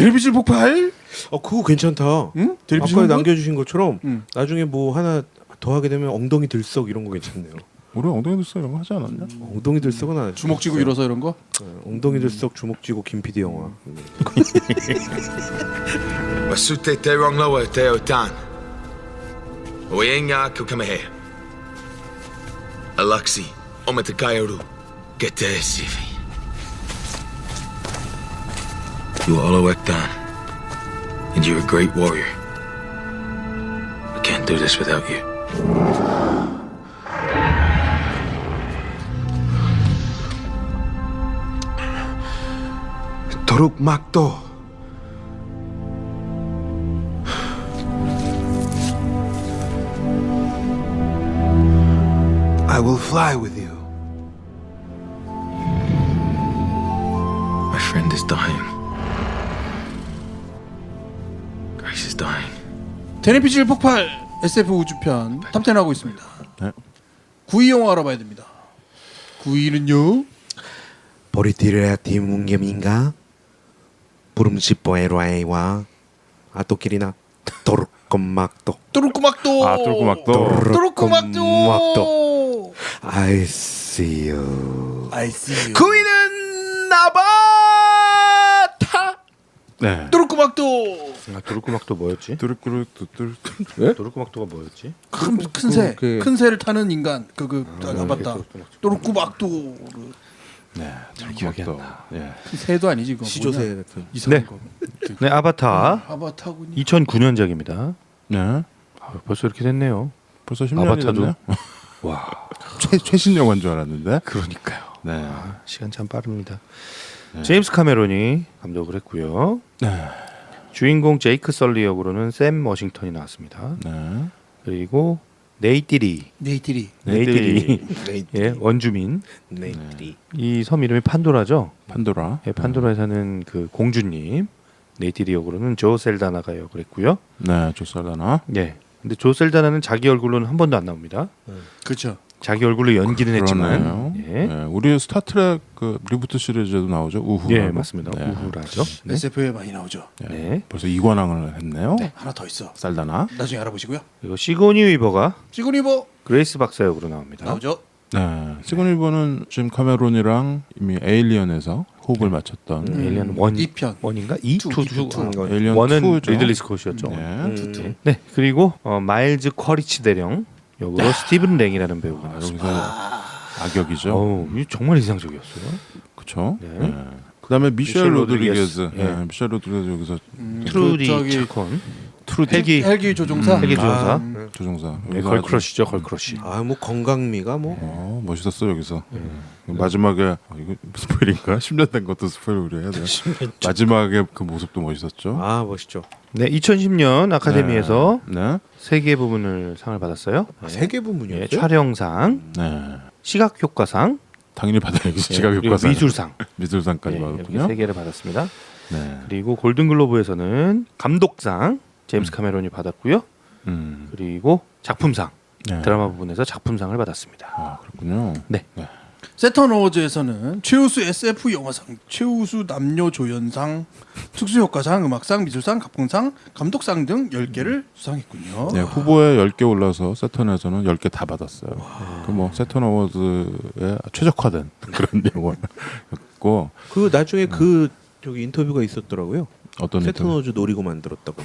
데뷔질 폭발? 그거 괜찮다. 응? 아까 남겨주신 것처럼 응. 나중에 뭐 하나 더 하게 되면 엉덩이 들썩 이런 거 괜찮네요. 우리 엉덩이 들썩 이런 거 하지 않았냐? 엉덩이 들썩은 안 주먹 쥐고 일어서 이런 거? 엉덩이 들썩 주먹 쥐고 김PD 영화. Masute te rong loa te o tan. Oyenga kukamehe. Alexi, omatakayoru, gete sivi. You are Oloektan, and you're a great warrior. I can't do this without you. Toruk Makto. I will fly with you. My friend is dying. Grace is dying. 데뷔질 폭발 SF 우주편 탑10 하고 있습니다. 네. 9위 영화 알아봐야 됩니다. 9위는요? 보리티레아티 뭉게민가 부름시뽀에로아이와 아토끼리나 도르꼼막도 뚜루꾸막도. 아, 뚜루꾸막도. 뚜루꾸막도. I see you. I see you. 9위는 아바타. 네. 뚜루꾸막도. 도르꼬막도 뭐였지? 뚜루꾸루뚜뚜루. 도르꼬막도가 뭐였지? 큰 새. 큰 새를 타는 인간. 아바타. 네, 뚜루꾸막도. 네. 기억이 안 뚜루꾸막도. 나. 예. 새도 아니지 그거. 시조새 뭐냐? 같은. 이상한 네. 거. 네, 아바타 아바타군요. 2009년작입니다. 네. 벌써 이렇게 됐네요. 벌써 10년이 아바타도? 됐네요. 와, 최신 영화인 줄 알았는데. 그러니까요. 네. 시간 참 빠릅니다. 제임스 카메론이 감독을 했고요. 네. 주인공 제이크 설리 역으로는 샘 워싱턴이 나왔습니다. 네. 그리고 네이티리, 네이티리. 네이티리, 네이티리. 예, 원주민. 네이티리. 이 섬 이름이 판도라죠. 판도라. 예, 판도라에 사는 그 공주님. 네이티리 역으로는 조 셀다나가 역을 했고요. 네. 조살다나. 예. 근데 조 셀다나는 자기 얼굴로는 한 번도 안 나옵니다. 그렇죠. 자기 얼굴로 연기는 그러네요. 했지만, 예, 네. 우리 스타트랙 그 리부트 시리즈에도 나오죠. 우후. 예, 맞습니다. 네. 우후라죠. 네. SF에 많이 나오죠. 네. 벌써 2관왕을 했네요. 하나 더 있어. 살다나. 나중에 알아보시고요. 그리고 시고니 위버가 시그니버 그레이스 박사 역으로 나옵니다. 나오죠. 네. 시그니버는 지금 카메론이랑 이미 에일리언에서 호흡을 맞췄던 에일리언 원 2편. 원인가 2, 2, 2. 에일리언 원은 2죠. 리들리 스콧이었죠. 네. 네. 그리고 마일즈 쿼리치 대령 역으로 스티븐 랭이라는 배우가 나왔습니다. 여기서 악역이죠. 어우, 이 정말 인상적이었어요. 그렇죠. 네. 네. 그다음에 미셸 미셸 로드리게즈. 로드리게즈. 네. 미셸 로드리게즈 여기서 트루디 저기 차콘, 트루디 헬기 조종사. 헬기 조종사. 조종사. 네, 여기서 걸크러쉬죠, 걸크러쉬. 뭐 건강미가 뭐. 멋있었어 여기서. 마지막에 이거 스포일인가? 10년 된 것도 스포일 우려 해야 돼. 마지막에 그 모습도 멋있었죠. 멋있죠. 네, 2010년 아카데미에서 네. 세 개 부문을 상을 받았어요. 세계 부문이었어요. 예, 촬영상, 네. 시각 효과상, 당연히 받아야지. 시각 그리고 효과상. 미술상. 미술상까지 예, 이렇게 받았군요. 세 개를 받았습니다. 네. 그리고 골든글로브에서는 감독상 제임스 카메론이 받았고요. 그리고 작품상 네. 드라마 부분에서 작품상을 받았습니다. 아, 그렇군요. 네. 세턴 어워즈에서는 최우수 SF 영화상, 최우수 남녀 조연상, 특수효과상, 음악상, 미술상, 각본상, 감독상 등 10개를 수상했군요. 네, 후보에 10개 올라서 세턴에서는 10개 다 받았어요. 그 뭐 세턴 어워즈에 최적화된 그런 영화였고 그 나중에 그 저기 인터뷰가 있었더라고요. 어떤 세턴워즈 노리고 만들었다고.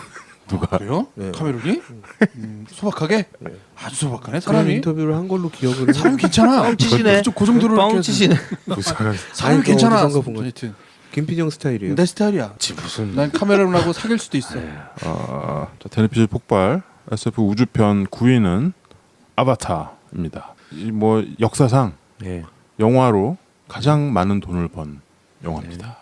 누가 그래요? 네. 카메론이? 소박하게? 아주 소박하네 그런 사람이. 인터뷰를 한 걸로 기억을. 사람이 괜찮아. 뻥치시네. 그 정도로 이렇게 뻥치시네. 부사가 사람이 아니, 괜찮아. 어디선가 본 거. 하여튼 김PD 스타일이에요. 내 스타일이야. 무슨 난 카메론하고 사귈 수도 있어. 자, 데니피즈 폭발 SF 우주편 9위는 아바타입니다. 이 뭐 역사상 예. 영화로 가장 많은 돈을 번 영화입니다.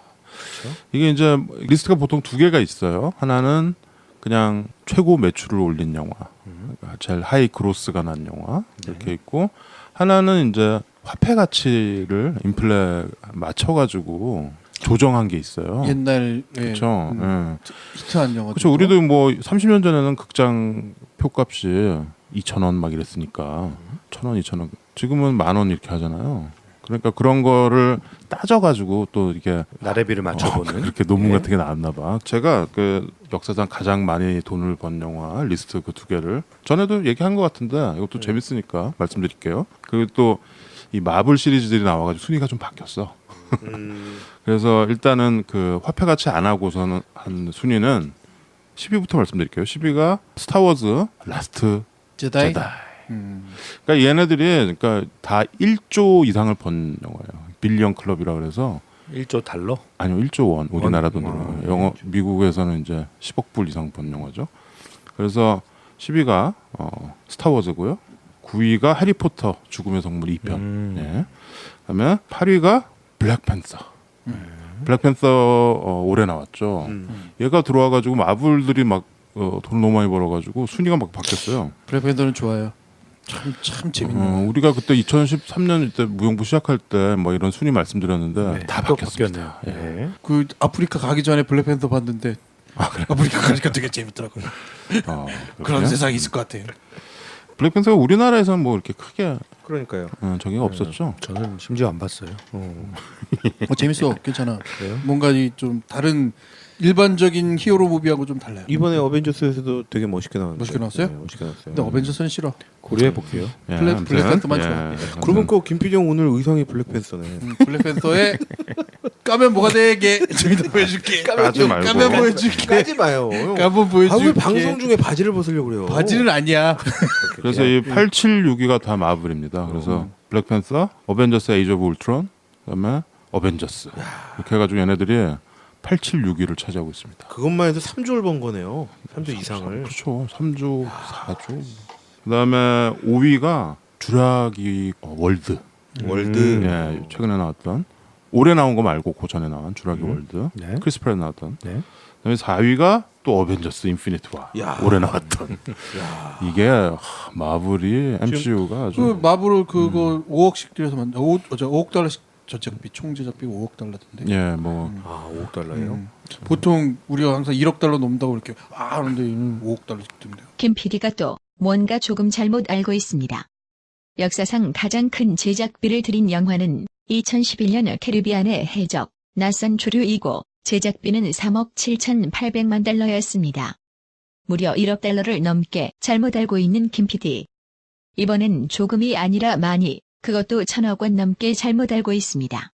이게 이제 리스트가 보통 두 개가 있어요. 하나는 그냥 최고 매출을 올린 영화, 그러니까 제일 하이 그로스가 난 영화 이렇게 있고, 하나는 이제 화폐 가치를 인플레 맞춰가지고 조정한 게 있어요. 옛날 그렇죠. 히트한 영화. 그렇죠. 우리도 뭐 30년 전에는 극장 표값이 2,000원 막 이랬으니까 1,000원, 2,000원. 지금은 10,000원 이렇게 하잖아요. 그러니까 그런 거를 따져가지고 또 이게 나래비를 맞춰보는. 그렇게 논문 예. 같은 게 나왔나 봐. 제가 그 역사상 가장 많이 돈을 번 영화 리스트 그 2개를 전에도 얘기한 것 같은데 이것도 재밌으니까 말씀드릴게요. 그리고 또 이 마블 시리즈들이 나와가지고 순위가 좀 바뀌었어. 그래서 일단은 그 화폐 가치 안 하고서는 한 순위는 10위부터 말씀드릴게요. 10위가 스타워즈 라스트 제다이. 제다이. 그러니까 얘네들이 그러니까 다 1조 이상을 번 영화예요. 빌리언 클럽이라 그래서 1조 달러? 아니요 1조 원 우리나라 원? 돈으로 아, 영어 미국에서는 이제 10억 불 이상 번 영화죠. 그래서 10위가 스타워즈고요. 9위가 해리포터 죽음의 성물 2편. 예. 그다음에 8위가 블랙팬서. 블랙팬서 올해 나왔죠. 얘가 들어와가지고 마블들이 막 돈 너무 많이 벌어가지고 순위가 막 바뀌었어요. 블랙팬더는 좋아요. 참 재밌네. 우리가 그때 2013년 때 무용부 시작할 때 뭐 이런 순위 말씀드렸는데 네, 다 또 바뀌었습니다. 바뀌었네요. 예. 그 아프리카 가기 전에 블랙팬더 봤는데 아프리카 가니까 되게 재밌더라고요. 그런 그런 세상이 있을 것 같아요. 블랙팬서가 우리나라에서는 뭐 이렇게 크게 그러니까요. 저기가 없었죠. 저는 심지어 안 봤어요. 재밌어, 괜찮아. 그래요? 뭔가 이 좀 다른 일반적인 히어로 무비하고 좀 달라요. 이번에 어벤져스에서도 되게 멋있게 나왔는데. 멋있게 나왔어요? 네, 멋있게 나왔어요. 근데 어벤져스는 싫어. 고려해 볼게요. 예, 블랙- 아무튼, 블랙팬서만 예, 좋아. 아무튼 그러면 그 김PD형 오늘 의상이 블랙팬서네. 블랙팬서에 까면 뭐가 되게 저기다 보여줄게. 까지 말고. 까면 보여줄게. 까지 마요. 까면 보여줄게. 왜 방송 중에 바지를 벗으려고 그래요? 바지는 아니야. 그래서 이 8, 7, 6위가 다 마블입니다. 그래서 블랙팬서, 어벤져스 에이지 오브 울트론, 그다음에 어벤져스 이렇게 해가지고 얘네들이 8, 7, 6위를 차지하고 있습니다. 그것만 해도 3조를 번 거네요. 3조 이상을. 그렇죠. 3조, 4조. 그다음에 5위가 주라기 월드. 월드. 예, 최근에 나왔던 올해 나온 거 말고 그 전에 나온 주라기 월드. 네. 크리스 프렛 나왔던. 네. 그다음에 4위가 또 어벤져스 인피니티 와. 야. 올해 나왔던. 이게 마블이 MCU가 아주 그 마블 그거 5억씩 들여서 만든 5억 달러씩 전체비 총 제작비 5억 달러던데. 예, 뭐 아, 5억 달러예요? 보통 우리가 항상 1억 달러 넘는다고 이렇게 하는데 얘는 5억 달러씩 든대요. 김 PD가 또 뭔가 조금 잘못 알고 있습니다. 역사상 가장 큰 제작비를 들인 영화는 2011년 캐리비안의 해적, 낯선 조류이고 제작비는 3억 7,800만 달러였습니다. 무려 1억 달러를 넘게 잘못 알고 있는 김 PD. 이번엔 조금이 아니라 많이, 그것도 1,000억 원 넘게 잘못 알고 있습니다.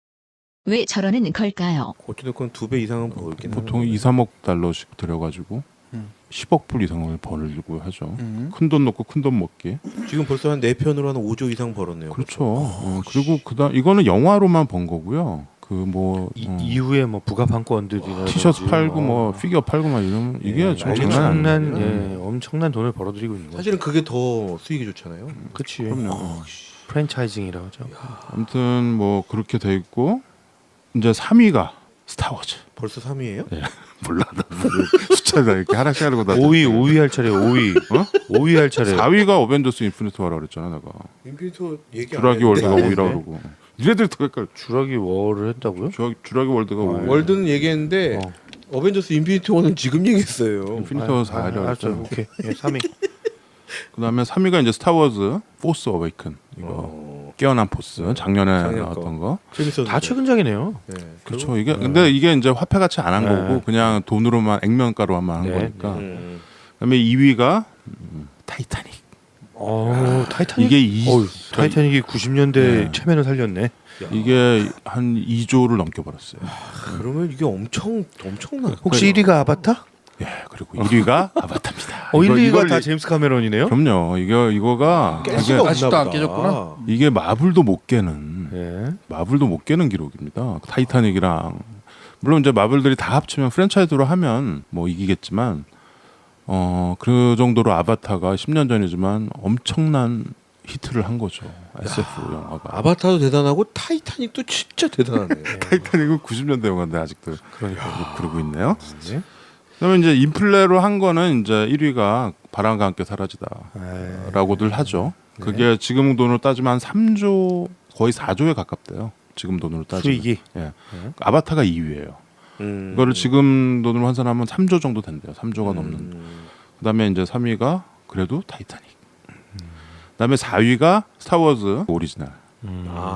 왜 저러는 걸까요? 어찌됐건 2배 이상은 벌긴 보통 하는데. 2, 3억 달러씩 들여가지고 10억 불 이상을 벌고 하죠. 음. 큰 돈 넣고 큰 돈 먹기. 지금 벌써 한 4편으로 한 5조 이상 벌었네요. 그렇죠. 그리고 그다음 이거는 영화로만 번 거고요. 그 뭐 이후에 뭐 부가판권들이나 티셔츠 팔고 뭐 피규어 팔고 막 이런 이게 예, 좀 장난 엄청난 아니에요. 엄청난 돈을 벌어들이고 있는 거죠. 사실은 그게 더 수익이 좋잖아요. 그치. 그럼요. 프랜차이징이라고 하죠. 아무튼 뭐 그렇게 돼 있고 이제 3위가 스타워즈. 벌써 3위예요? 몰라 나 숫자가 이렇게 하나씩 하려고 다 5위 할 차례 5위. 5위 할 차례. 4위가 어벤져스 인피니티 워라 그랬잖아 내가. 인피니트 얘기 안 주라기 했는데. 월드가 안 5위라 했네. 그러고. 니네들 더 헷갈려. 주라기 월을 했다고요? 주라기 월드가 5위. 월드는 얘기했는데 어. 어벤져스 인피니티 워는 지금 얘기했어요. 인피니티 워 4위라 알았죠. 그랬잖아. 오케이. 예, 3위. 그다음에 3위가 이제 스타워즈 포스 어웨이큰 이거 깨어난 포스 작년에 작년 나왔던 거. 재밌었는데. 다 최근작이네요. 네. 그렇죠. 이게 근데 이게 이제 화폐 가치 안 한 네. 거고 그냥 돈으로만 액면가로만 한 네. 거니까. 음. 그다음에 2위가 타이타닉. 타이타닉. 이게 타이타닉이 90년대 네. 체면을 살렸네. 이게 한 2조를 넘겨 버렸어요. 그러면 이게 엄청나. 혹시 1위가 아바타? 예, 그리고 1위가 아바타입니다. 1, 2위가 이걸 다 제임스 카메론이네요. 그럼요. 이거가 깰 이게 수가 없나 아직도 안 보다. 깨졌구나. 이게 마블도 못 깨는 예. 마블도 못 깨는 기록입니다. 타이타닉이랑 물론 이제 마블들이 다 합치면 프랜차이즈로 하면 뭐 이기겠지만 그 정도로 아바타가 10년 전이지만 엄청난 히트를 한 거죠. SF 영화가. 아바타도 대단하고 타이타닉도 진짜 대단하네요. 타이타닉은 90년대 영화인데 아직도 그러니까. 그러고 있네요. 네. 그러면 이제 인플레로 한 거는 이제 1위가 바람과 함께 사라지다라고들 하죠. 그게 지금 돈으로 따지면 한 3조 거의 4조에 가깝대요. 지금 돈으로 따지면. 수익이. 예. 아바타가 2위예요. 이거를 지금 돈으로 환산하면 3조 정도 된대요. 3조가 넘는. 그다음에 이제 3위가 그래도 타이타닉. 그다음에 4위가 스타워즈 오리지널.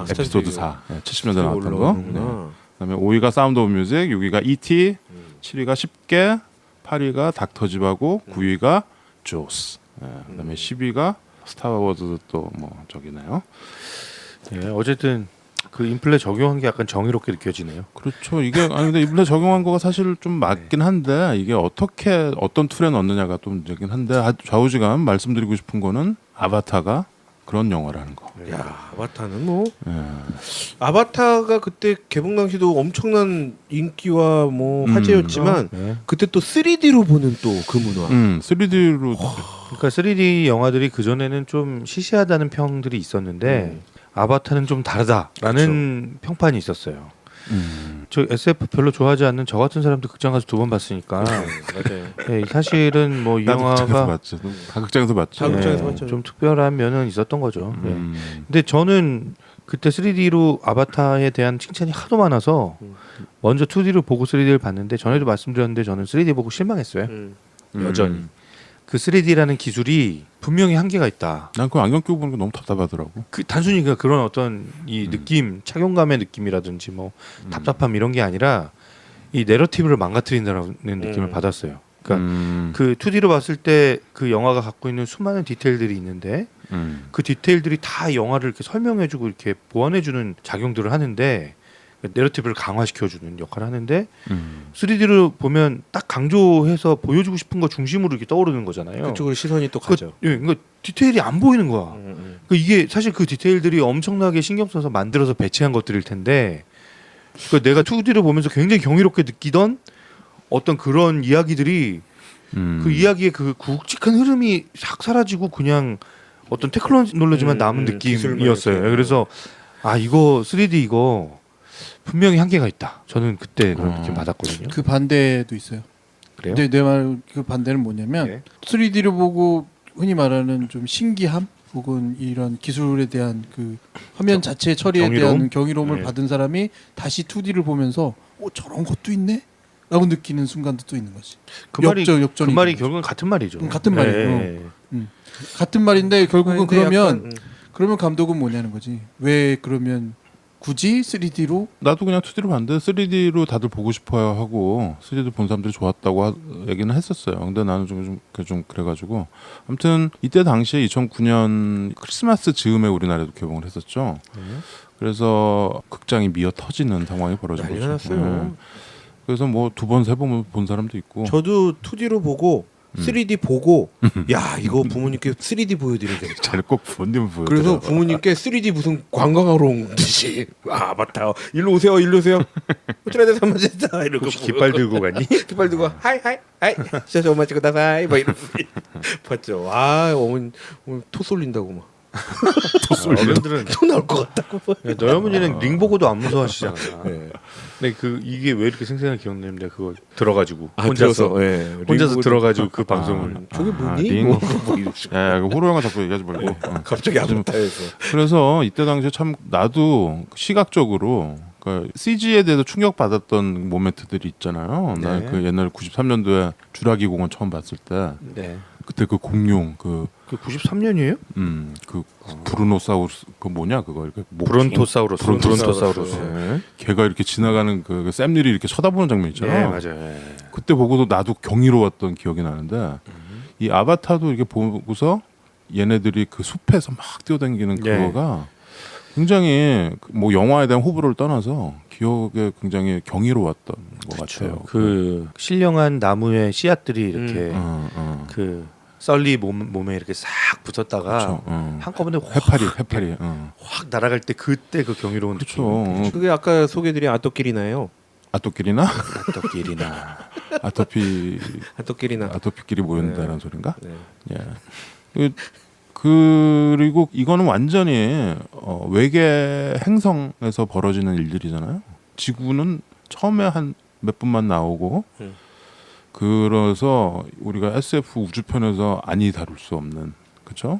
에피소드 4 70년대 나왔던 거. 올라오는구나. 그다음에 5위가 사운드 오브 뮤직, 6위가 E.T., 7위가 10개, 8위가 닥터집하고 9위가 조스. 그다음에 10위가 스타워즈 또 뭐 저기네요. 예, 어쨌든 그 인플레 적용한 게 약간 정의롭게 느껴지네요. 그렇죠. 이게 아니 근데 이번에 적용한 거가 사실 좀 맞긴 한데 이게 어떻게 어떤 툴에 넣느냐가 또 문제긴 한데 좌우지간 말씀드리고 싶은 거는 아바타가 그런 영화라는 거. 야, 아바타는 뭐 예. 아바타가 그때 개봉 당시도 엄청난 인기와 뭐 화제였지만 네. 그때 또 3D로 보는 또 그 문화. 3D로 그러니까 3D 영화들이 그 전에는 좀 시시하다는 평들이 있었는데 아바타는 좀 다르다라는 평판이 있었어요. 저 SF 별로 좋아하지 않는 저 같은 사람도 극장 가서 2번 봤으니까 맞아요. 예, 사실은 뭐 이 나도 극장에서 영화가 봤죠. 다 극장에서 봤죠. 다 극장에서 예, 봤죠. 좀 특별한 면은 있었던 거죠. 예. 음. 근데 저는 그때 3D로 아바타에 대한 칭찬이 하도 많아서 먼저 2D로 보고 3D를 봤는데 전에도 말씀드렸는데 저는 3D 보고 실망했어요. 여전히. 그 3D라는 기술이 분명히 한계가 있다. 난 그 안경 끼고 보는 게 너무 답답하더라고. 그 단순히 그런 어떤 이 느낌, 착용감의 느낌이라든지 뭐 답답함 이런 게 아니라 이 내러티브를 망가뜨린다는 느낌을 받았어요. 그러니까 그 2D로 봤을 때 그 영화가 갖고 있는 수많은 디테일들이 있는데 그 디테일들이 다 영화를 이렇게 설명해주고 이렇게 보완해주는 작용들을 하는데 내러티브를 강화시켜주는 역할을 하는데 3D로 보면 딱 강조해서 보여주고 싶은 거 중심으로 이렇게 떠오르는 거잖아요. 그쪽으로 시선이 또 가죠. 예, 그러니까 디테일이 안 보이는 거야. 그러니까 이게 사실 그 디테일들이 엄청나게 신경 써서 만들어서 배치한 것들일 텐데, 그러니까 내가 2D를 보면서 굉장히 경이롭게 느끼던 어떤 그런 이야기들이 그 이야기의 그 굵직한 흐름이 싹 사라지고 그냥 어떤 테크놀로지만 남은 기술만 느낌이었어요. 이렇게. 그래서 아 이거 3D 이거 분명히 한계가 있다. 저는 그때 그런 느낌 받았거든요. 그 반대도 있어요. 그래요? 근데 내 말 그 반대는 뭐냐면 네. 3D를 보고 흔히 말하는 좀 신기함 혹은 이런 기술에 대한 그 화면 자체 처리에 경이로움? 대한 경이로움을 네. 받은 사람이 다시 2D를 보면서 저런 것도 있네? 라고 느끼는 순간도 또 있는 거지. 그 말이 역전이 그 말이 있는 거지. 결국은 같은 말이죠. 같은 말이에요. 예, 예. 같은 말인데 결국은 근데 그러면 약간, 그러면 감독은 뭐냐는 거지. 왜 그러면 굳이 3D로 나도 그냥 2D로 봤는데 3D로 다들 보고 싶어요 하고 3D 본 사람들이 좋았다고 얘기는 했었어요. 근데 나는 좀 그래가지고 아무튼 이때 당시에 2009년 크리스마스 즈음에 우리나라에도 개봉을 했었죠. 그래서 극장이 미어 터지는 상황이 벌어진 난리가 거죠. 났어요. 그래서 뭐 2번, 3번 본 사람도 있고. 저도 2D로 보고 3D 보고 야 이거 부모님께 3D 보여드리겠다. 잘 꼭 부모님 보여. 그래서 부모님께 3D 무슨 관광하러 온 듯이 맞다. 일로 오세요, 일로 오세요. 호텔에 대해서 한번 했다. 이러고 혹시 깃발 들고 갔니? 깃발 들고 하이 진짜 엄마 찍고 나사이 뭐 이러고 봤죠. 어머니 토 쏠린다고 막. 어른들은 토 나올 것 같다고. 너희 어머니는 링 보고도 안 무서워하시잖아. 네. 근데 그 이게 왜 이렇게 생생하게 기억나는데 그거 들어가지고 혼자서 혼자서 들어가지고 그 방송을 저게 뭐니? 링. 뭐 이러시고. 그 호러 영화 자꾸 얘기하지 말고. 갑자기 아바타에서. 그래서 이때 당시에 참 나도 시각적으로 그 CG에 대해서 충격받았던 모멘트들이 있잖아요. 나 그 옛날 93년도에 주라기 공원 처음 봤을 때 네. 그때 그 공룡 그 93년이에요? 그 브루노사우루스 그 뭐냐 그거 이렇게 브론토사우루스. 브론토사우루스. 네. 걔가 이렇게 지나가는 그 샘닐이 이렇게 쳐다보는 장면 네, 있잖아요. 맞아요. 네. 그때 보고도 나도 경이로웠던 기억이 나는데 이 아바타도 이렇게 보고서 얘네들이 그 숲에서 막 뛰어다니는 네. 그거가 굉장히 뭐 영화에 대한 호불호를 떠나서 기억에 굉장히 경이로웠던 것 같아요. 그 신령한 나무의 씨앗들이 이렇게 그 썰리 몸에 이렇게 싹 붙었다가 그렇죠. 한꺼번에 확 해파리. 확 날아갈 때 그때 그 경이로운 그렇죠. 그게 아까 소개드린 아토끼리나요? 아토끼리나 느낌이나 아토피끼리 모인다는 소린가? 네. 예. 그리고 이거는 완전히 외계 행성에서 벌어지는 일들이잖아요. 지구는 처음에 한 몇 분만 나오고 그래서 우리가 SF 우주편에서 아니 다룰 수 없는 그렇죠?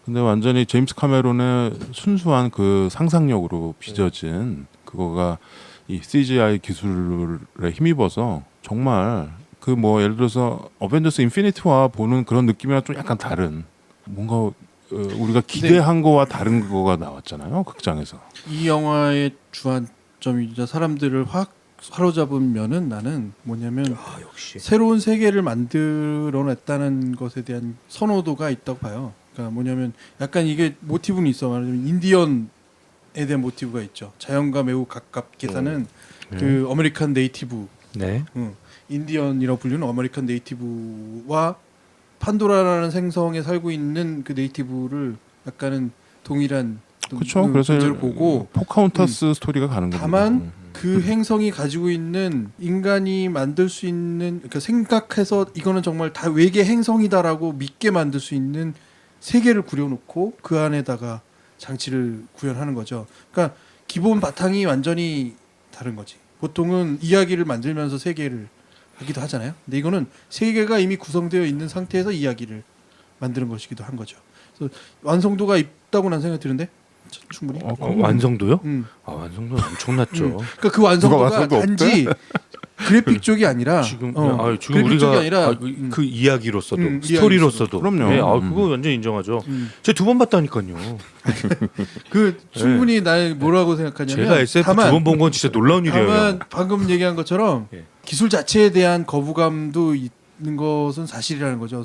근데 완전히 제임스 카메론의 순수한 그 상상력으로 빚어진 그거가 이 CGI 기술에 힘입어서 정말 그 뭐 예를 들어서 어벤져스 인피니티 와 보는 그런 느낌이랑 좀 약간 다른 뭔가 우리가 기대한 거와 다른 거가 나왔잖아요. 극장에서. 이 영화의 주안점이자 사람들을 확 사로잡은 면은 나는 뭐냐면 역시. 새로운 세계를 만들어냈다는 것에 대한 선호도가 있다고 봐요. 그러니까 뭐냐면 약간 이게 모티브는 있어. 말하자면 인디언에 대한 모티브가 있죠. 자연과 매우 가깝게 사는 그 어메리칸 네이티브, 네. 인디언이라고 불리는 어메리칸 네이티브와 판도라라는 생성에 살고 있는 그 네이티브를 약간은 동일한 그렇죠. 그래서 존재를 보고 포카혼타스 스토리가 가는 겁니다. 다만 그 행성이 가지고 있는 인간이 만들 수 있는 그러니까 생각해서 이거는 정말 다 외계 행성이다라고 믿게 만들 수 있는 세계를 구려놓고 그 안에다가 장치를 구현하는 거죠. 그러니까 기본 바탕이 완전히 다른 거지. 보통은 이야기를 만들면서 세계를 하기도 하잖아요. 근데 이거는 세계가 이미 구성되어 있는 상태에서 이야기를 만드는 것이기도 한 거죠. 그래서 완성도가 있다고 난 생각이 드는데 충분히. 완성도요? 음. 아, 완성도 엄청났죠. 그러니까 그 완성도가 완성도 단지 그래픽 쪽이 아니라 지금 지금 그래픽 쪽이 우리가 아니라 그 이야기로서도 이야기로서도. 스토리로서도 그럼요. 네, 그거 완전 인정하죠. 제가 2번 봤다니까요. 그 충분히 날 뭐라고 생각하냐면 제가 SF 다만 2번 본 건 진짜 놀라운 일이에요. 다만 방금 얘기한 것처럼 예. 기술 자체에 대한 거부감도 있는 것은 사실이라는 거죠.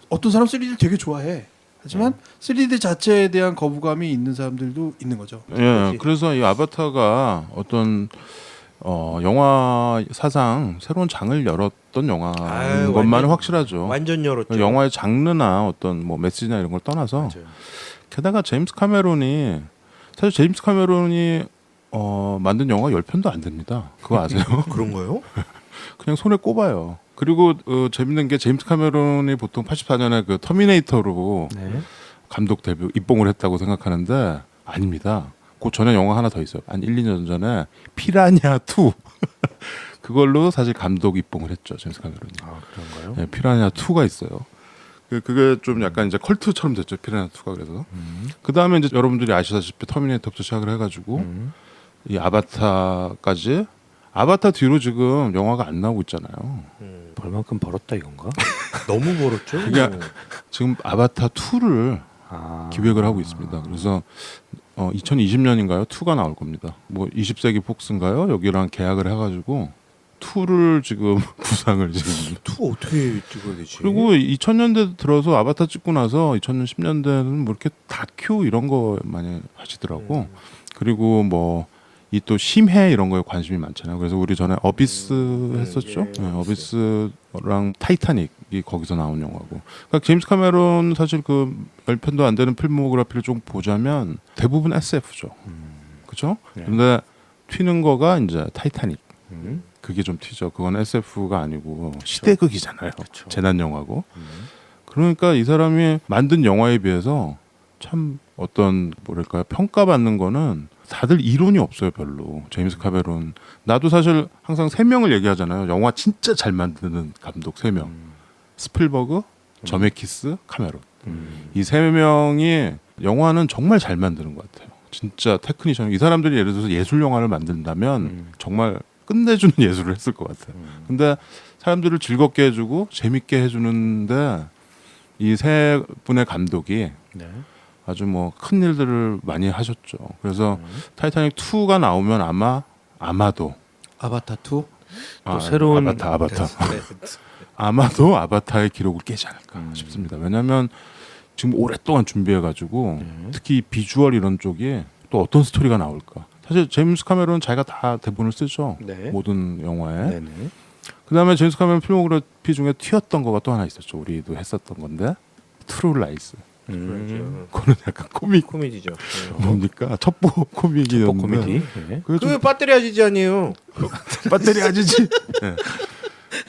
어떤 사람 3D 되게 좋아해. 하지만 3D 자체에 대한 거부감이 있는 사람들도 있는 거죠. 예, 그래서 이 아바타가 어떤 영화 사상 새로운 장을 열었던 영화인 아유, 것만은 완전- 확실하죠. 완전 열었죠. 영화의 장르나 어떤 뭐 메시지나 이런 걸 떠나서 맞아요. 게다가 제임스 카메론이 사실 제임스 카메론이 만든 영화 10편도 안 됩니다. 그거 아세요? 그런가요? 그냥 손에 꼽아요. 그리고 재밌는 게 제임스 카메론이 보통 84년에 그 터미네이터로 네. 감독 데뷔 입봉을 했다고 생각하는데 아닙니다. 그 전에 영화 하나 더 있어요. 한 1, 2년 전에 피라냐 2 그걸로 사실 감독 입봉을 했죠. 제임스 카메론이. 아, 그런가요? 네, 피라냐 2가 있어요. 그게 좀 약간 이제 컬트처럼 됐죠. 피라냐 2가 그래서. 그 다음에 이제 여러분들이 아시다시피 터미네이터부터 시작을 해가지고 이 아바타까지. 아바타 뒤로 지금 영화가 안 나오고 있잖아요. 벌만큼 벌었다 이건가? 너무 멀었죠. 그게 지금 아바타 2를 아, 기획을 하고 있습니다. 그래서 2020년인가요? 2가 나올 겁니다. 뭐 20세기 폭스인가요? 여기랑 계약을 해가지고 2를 지금 구상을 지금. 투 어떻게 찍어야 되지? 그리고 2000년대 들어서 아바타 찍고 나서 2010년대는 뭐 이렇게 다큐 이런 거 많이 하시더라고. 그리고 뭐 이 또 심해 이런 거에 관심이 많잖아요. 그래서 우리 전에 어비스 했었죠. 예, 네, 어비스랑 타이타닉이 거기서 나온 영화고. 그러니까 제임스 카메론 사실 그 10편도 안 되는 필모그래피를 좀 보자면 대부분 SF죠. 그렇죠? 네. 근데 튀는 거가 이제 타이타닉. 음. 그게 좀 튀죠. 그건 SF가 아니고 시대극이잖아요. 그쵸. 재난 영화고. 그러니까 이 사람이 만든 영화에 비해서 참 어떤 뭐랄까요 평가받는 거는 다들 이론이 없어요 별로. 제임스 카메론 나도 사실 항상 3명을 얘기하잖아요. 영화 진짜 잘 만드는 감독 3명. 스필버그, 저메키스, 카메론. 이 3명이 영화는 정말 잘 만드는 것 같아요. 진짜 테크니션. 이 사람들이 예를 들어서 예술 영화를 만든다면 정말 끝내주는 예술을 했을 것 같아요. 근데 사람들을 즐겁게 해주고 재밌게 해주는데 이 3분의 감독이 네. 아주 뭐 큰 일들을 많이 하셨죠. 그래서 타이타닉 2가 나오면 아마도 아바타 2? 또 새로운 아바타 네. 아마도 아바타의 기록을 깨지 않을까 싶습니다. 왜냐하면 지금 오랫동안 준비해가지고 특히 비주얼 이런 쪽이 또 어떤 스토리가 나올까. 사실 제임스 카메론은 자기가 다 대본을 쓰죠. 네. 모든 영화에. 네네. 그다음에 제임스 카메론 필모그래피 중에 튀었던 거가 또 하나 있었죠. 우리도 했었던 건데 트루 라이스. 그거는 약간 코미디죠. 뭡니까? 첩보 코미디였는데. 첩보 코미디. 네. 그게 좀 그 배터리 아지지 아니에요? 배터리 아지지. 네.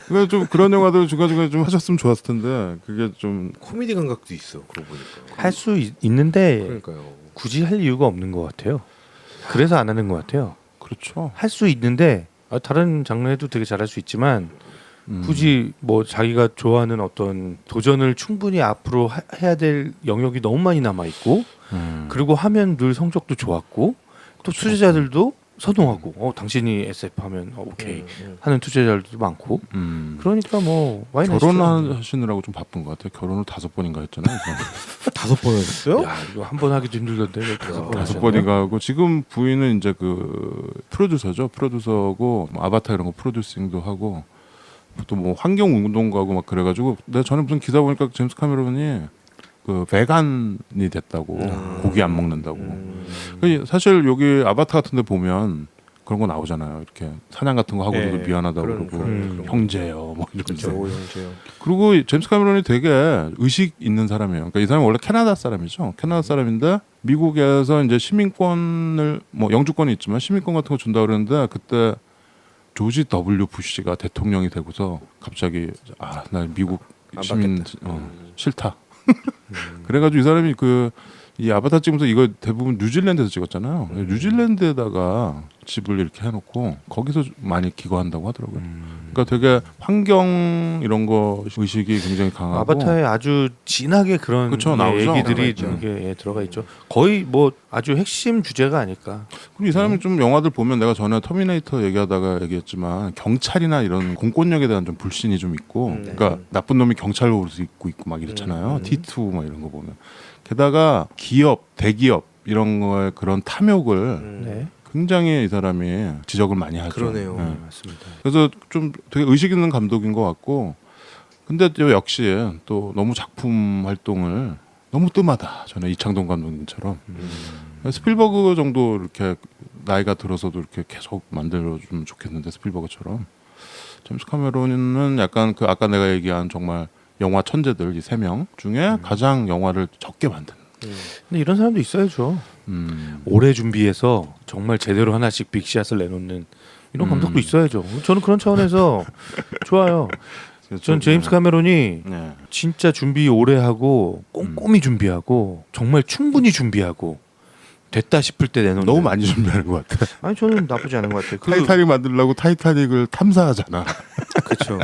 그게 좀 그런 영화들 중간중간에 좀 하셨으면 좋았을 텐데 그게 좀 코미디 감각도 있어. 그러고 보니까. 할 수 있는데 그러니까요. 굳이 할 이유가 없는 것 같아요. 그래서 안 하는 것 같아요. 그렇죠. 할 수 있는데 다른 장르에도 되게 잘할 수 있지만 굳이 뭐 자기가 좋아하는 어떤 도전을 충분히 앞으로 해야 될 영역이 너무 많이 남아 있고 그리고 하면 늘 성적도 좋았고 또 투자자들도 선호하고 당신이 SF 하면 오케이 하는 투자자들도 많고 그러니까 뭐 와인 결혼하시느라고 좀 바쁜 것 같아요. 결혼을 5번인가 했잖아요. 5번 했어요? 야 이거 한 번 하기도 힘들던데 왜 5번인가 하고 지금 부인은 이제 그 프로듀서죠. 프로듀서고 뭐 아바타 이런 거 프로듀싱도 하고 또 뭐 환경 운동가고 막 그래가지고 내가 전에 무슨 기사 보니까 제임스 카메론이 그 베간이 됐다고 고기 안 먹는다고. 사실 여기 아바타 같은데 보면 그런 거 나오잖아요. 이렇게 사냥 같은 거 하고 네, 미안하다고 그런 그러고 형제요 뭐 이러면서. 형제요. 그리고 제임스 카메론이 되게 의식 있는 사람이에요. 그러니까 이 사람은 원래 캐나다 사람이죠. 캐나다 사람인데 미국에서 이제 시민권을 뭐 영주권이 있지만 시민권 같은 거 준다 그러는데 그때 조지 W 부시가 대통령이 되고서 갑자기 나 미국 시민 싫다. 그래가지고 이 사람이 이 아바타 찍으면서 이거 대부분 뉴질랜드에서 찍었잖아요. 뉴질랜드에다가 집을 이렇게 해놓고 거기서 많이 기거한다고 하더라고요. 그러니까 되게 환경 이런 거 의식이 굉장히 강하고 아바타에 아주 진하게 그런 그쵸, 나오죠. 얘기들이 들어가 이게 들어가 있죠. 거의 뭐 아주 핵심 주제가 아닐까. 그리고 이 사람이 좀 영화들 보면 내가 전에 터미네이터 얘기하다가 얘기했지만 경찰이나 이런 공권력에 대한 좀 불신이 좀 있고 그러니까 나쁜 놈이 경찰로 있고 막 이렇잖아요. T2 막 이런 거 보면 게다가 기업, 대기업 이런 거에 그런 탐욕을 네. 굉장히 이 사람이 지적을 많이 하죠. 그러네요. 네. 맞습니다. 그래서 좀 되게 의식 있는 감독인 것 같고 근데 또 역시 또 너무 작품 활동을 너무 뜸하다. 저는 이창동 감독님처럼 스필버그 정도 이렇게 나이가 들어서도 이렇게 계속 만들어주면 좋겠는데 스필버그처럼 제임스 카메론은 약간 그 아까 내가 얘기한 정말 영화 천재들 이 3명 중에 가장 영화를 적게 만든. 근데 이런 사람도 있어야죠. 오래 준비해서 정말 제대로 하나씩 빅샷을 내놓는 이런 감독도 있어야죠. 저는 그런 차원에서 좋아요. 전 제임스 카메론이 네. 진짜 준비 오래 하고 꼼꼼히 준비하고 정말 충분히 준비하고 됐다 싶을 때 내놓는. 너무 많이 준비하는 것 같아. 아니 저는 나쁘지 않은 것 같아요. 타이타닉 만들려고 타이타닉을 탐사하잖아. 그렇죠.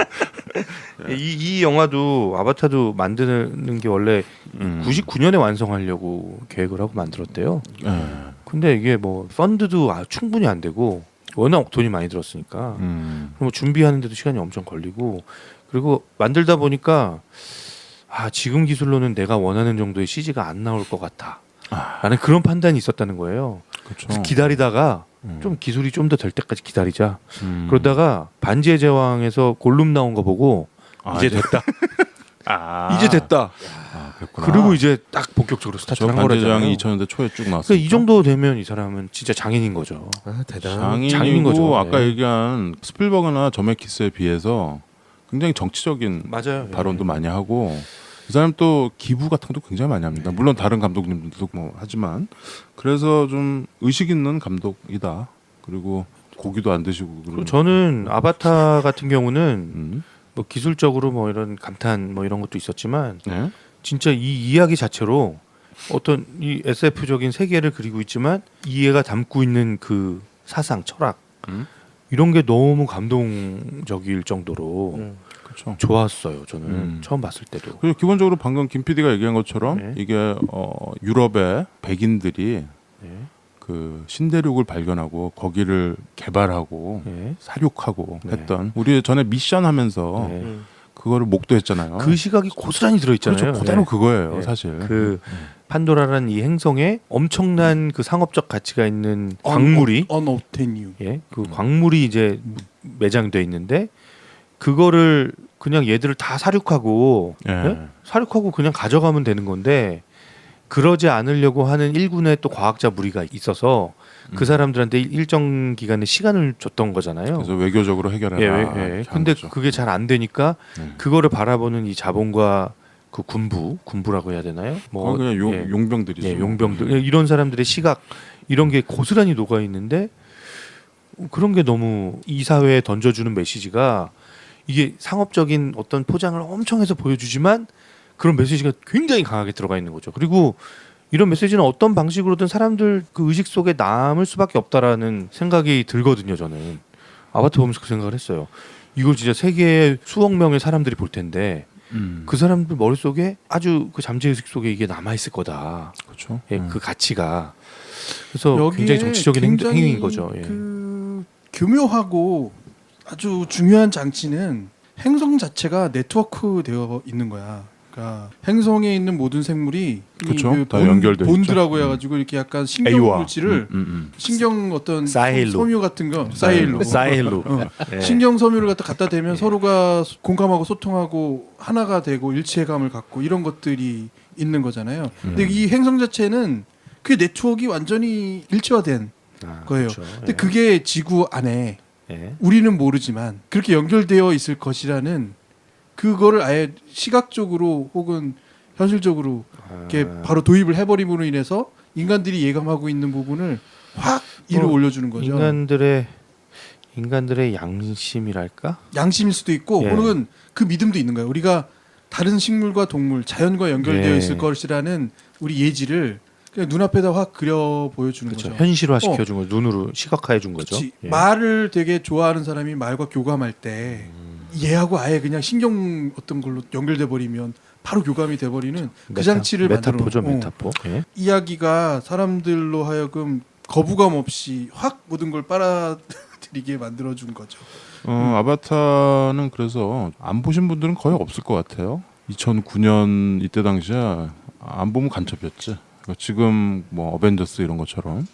이 영화도 아바타도 만드는 게 원래 99년에 완성하려고 계획을 하고 만들었대요. 근데 이게 뭐 펀드도 충분히 안 되고 워낙 돈이 많이 들었으니까 그럼 준비하는데도 시간이 엄청 걸리고 그리고 만들다 보니까 지금 기술로는 내가 원하는 정도의 CG가 안 나올 것 같아. 라는 그런 판단이 있었다는 거예요. 그렇죠. 그래서 기다리다가 좀 기술이 좀 더 될 때까지 기다리자. 그러다가 반지의 제왕에서 골룸 나온 거 보고 이제 됐다. 이제 됐다. 그리고 이제 딱 본격적으로 스타트한 거잖아요. 반지의 제왕이 2000년대 초에 쭉 나왔어요. 그러니까 이 정도 되면 이 사람은 진짜 장인인 거죠. 대단한 장인인 거죠. 장인이고 아까 네. 얘기한 스필버그나 저메키스에 비해서 굉장히 정치적인 맞아요. 발언도 많이 하고 이 사람 또 기부 같은 것도 굉장히 많이 합니다. 물론 다른 감독님들도 뭐 하지만 그래서 좀 의식 있는 감독이다. 그리고 고기도 안 드시고 그리고 저는 아바타 같은 경우는 뭐 기술적으로 뭐 이런 감탄 뭐 이런 것도 있었지만 네? 진짜 이 이야기 자체로 어떤 이 SF적인 세계를 그리고 있지만 이 애가 담고 있는 그 사상, 철학 이런 게 너무 감동적일 정도로 그렇죠. 좋았어요. 저는 처음 봤을 때도. 그리고 기본적으로 방금 김 PD가 얘기한 것처럼 네. 이게 유럽의 백인들이 네. 그 신대륙을 발견하고 거기를 개발하고 네. 사육하고 네. 했던 우리 전에 미션 하면서 네. 그거를 목도했잖아요. 그 시각이 고스란히 들어있잖아요. 그렇죠. 그대로 네. 그거예요, 네. 사실. 그 판도라라는 이 행성에 엄청난 그 상업적 가치가 있는 광물이 언옵테뉴. 그 광물이 이제 매장돼 있는데 그거를 그냥 얘들을 다 사육하고 예. 사육하고 그냥 가져가면 되는 건데 그러지 않으려고 하는 일군의 또 과학자 무리가 있어서 그 사람들한테 일정 기간의 시간을 줬던 거잖아요. 그래서 외교적으로 해결해라. 예. 이렇게 한 근데 거죠. 그게 잘 안 되니까 네. 그거를 바라보는 이 자본과 그 군부라고 해야 되나요? 뭐 그냥 예. 용병들이죠. 예, 용병들 이런 사람들의 시각 이런 게 고스란히 녹아 있는데 그런 게 너무 이 사회에 던져주는 메시지가 이게 상업적인 어떤 포장을 엄청 해서 보여주지만 그런 메시지가 굉장히 강하게 들어가 있는 거죠. 그리고 이런 메시지는 어떤 방식으로든 사람들 그 의식 속에 남을 수밖에 없다라는 생각이 들거든요. 저는 아바타 보면서 그 생각을 했어요. 이걸 진짜 세계의 수억 명의 사람들이 볼 텐데 그 사람들 머릿속에 아주 그 잠재의식 속에 이게 남아있을 거다. 그렇죠. 예, 그 가치가. 그래서 여기에 굉장히 정치적인 굉장히 행위인 거죠. 예. 그 교묘하고 아주 중요한 장치는 행성 자체가 네트워크 되어 있는 거야. 그러니까 행성에 있는 모든 생물이 그쵸. 이 다 연결돼 본드라고 있죠. 해가지고 이렇게 약간 신경 A와. 물질을 신경 어떤 사일로. 섬유 같은 거 사일로 사일로. 예. 신경 섬유를 갖다 대면 서로가 공감하고 소통하고 하나가 되고 일체감을 갖고 이런 것들이 있는 거잖아요. 근데 이 행성 자체는 그 네트워크가 완전히 일체화된 아, 거예요. 그렇죠. 근데 예. 그게 지구 안에 예. 우리는 모르지만 그렇게 연결되어 있을 것이라는 그거를 아예 시각적으로 혹은 현실적으로 이렇게 바로 도입을 해버림으로 인해서 인간들이 예감하고 있는 부분을 확 위로 올려주는 거죠. 인간들의 양심이랄까? 양심일 수도 있고 예. 혹은 그 믿음도 있는 거예요. 우리가 다른 식물과 동물, 자연과 연결되어 예. 있을 것이라는 우리 예지를 그냥 눈앞에다 확 그려 보여주는 그렇죠. 거죠. 현실화 시켜준 거, 눈으로 시각화해 준 거죠. 그치. 예. 말을 되게 좋아하는 사람이 말과 교감할 때 얘하고 아예 그냥 신경 어떤 걸로 연결돼 버리면 바로 교감이 돼 버리는 그 장치를 메타포죠, 만들어. 메타포. 예. 이야기가 사람들로 하여금 거부감 없이 확 모든 걸 빨아들이게 만들어 준 거죠. 아바타는 그래서 안 보신 분들은 거의 없을 것 같아요. 2009년 이때 당시에 안 보면 간첩이었지. 그러니까 지금 뭐 어벤져스 이런 것처럼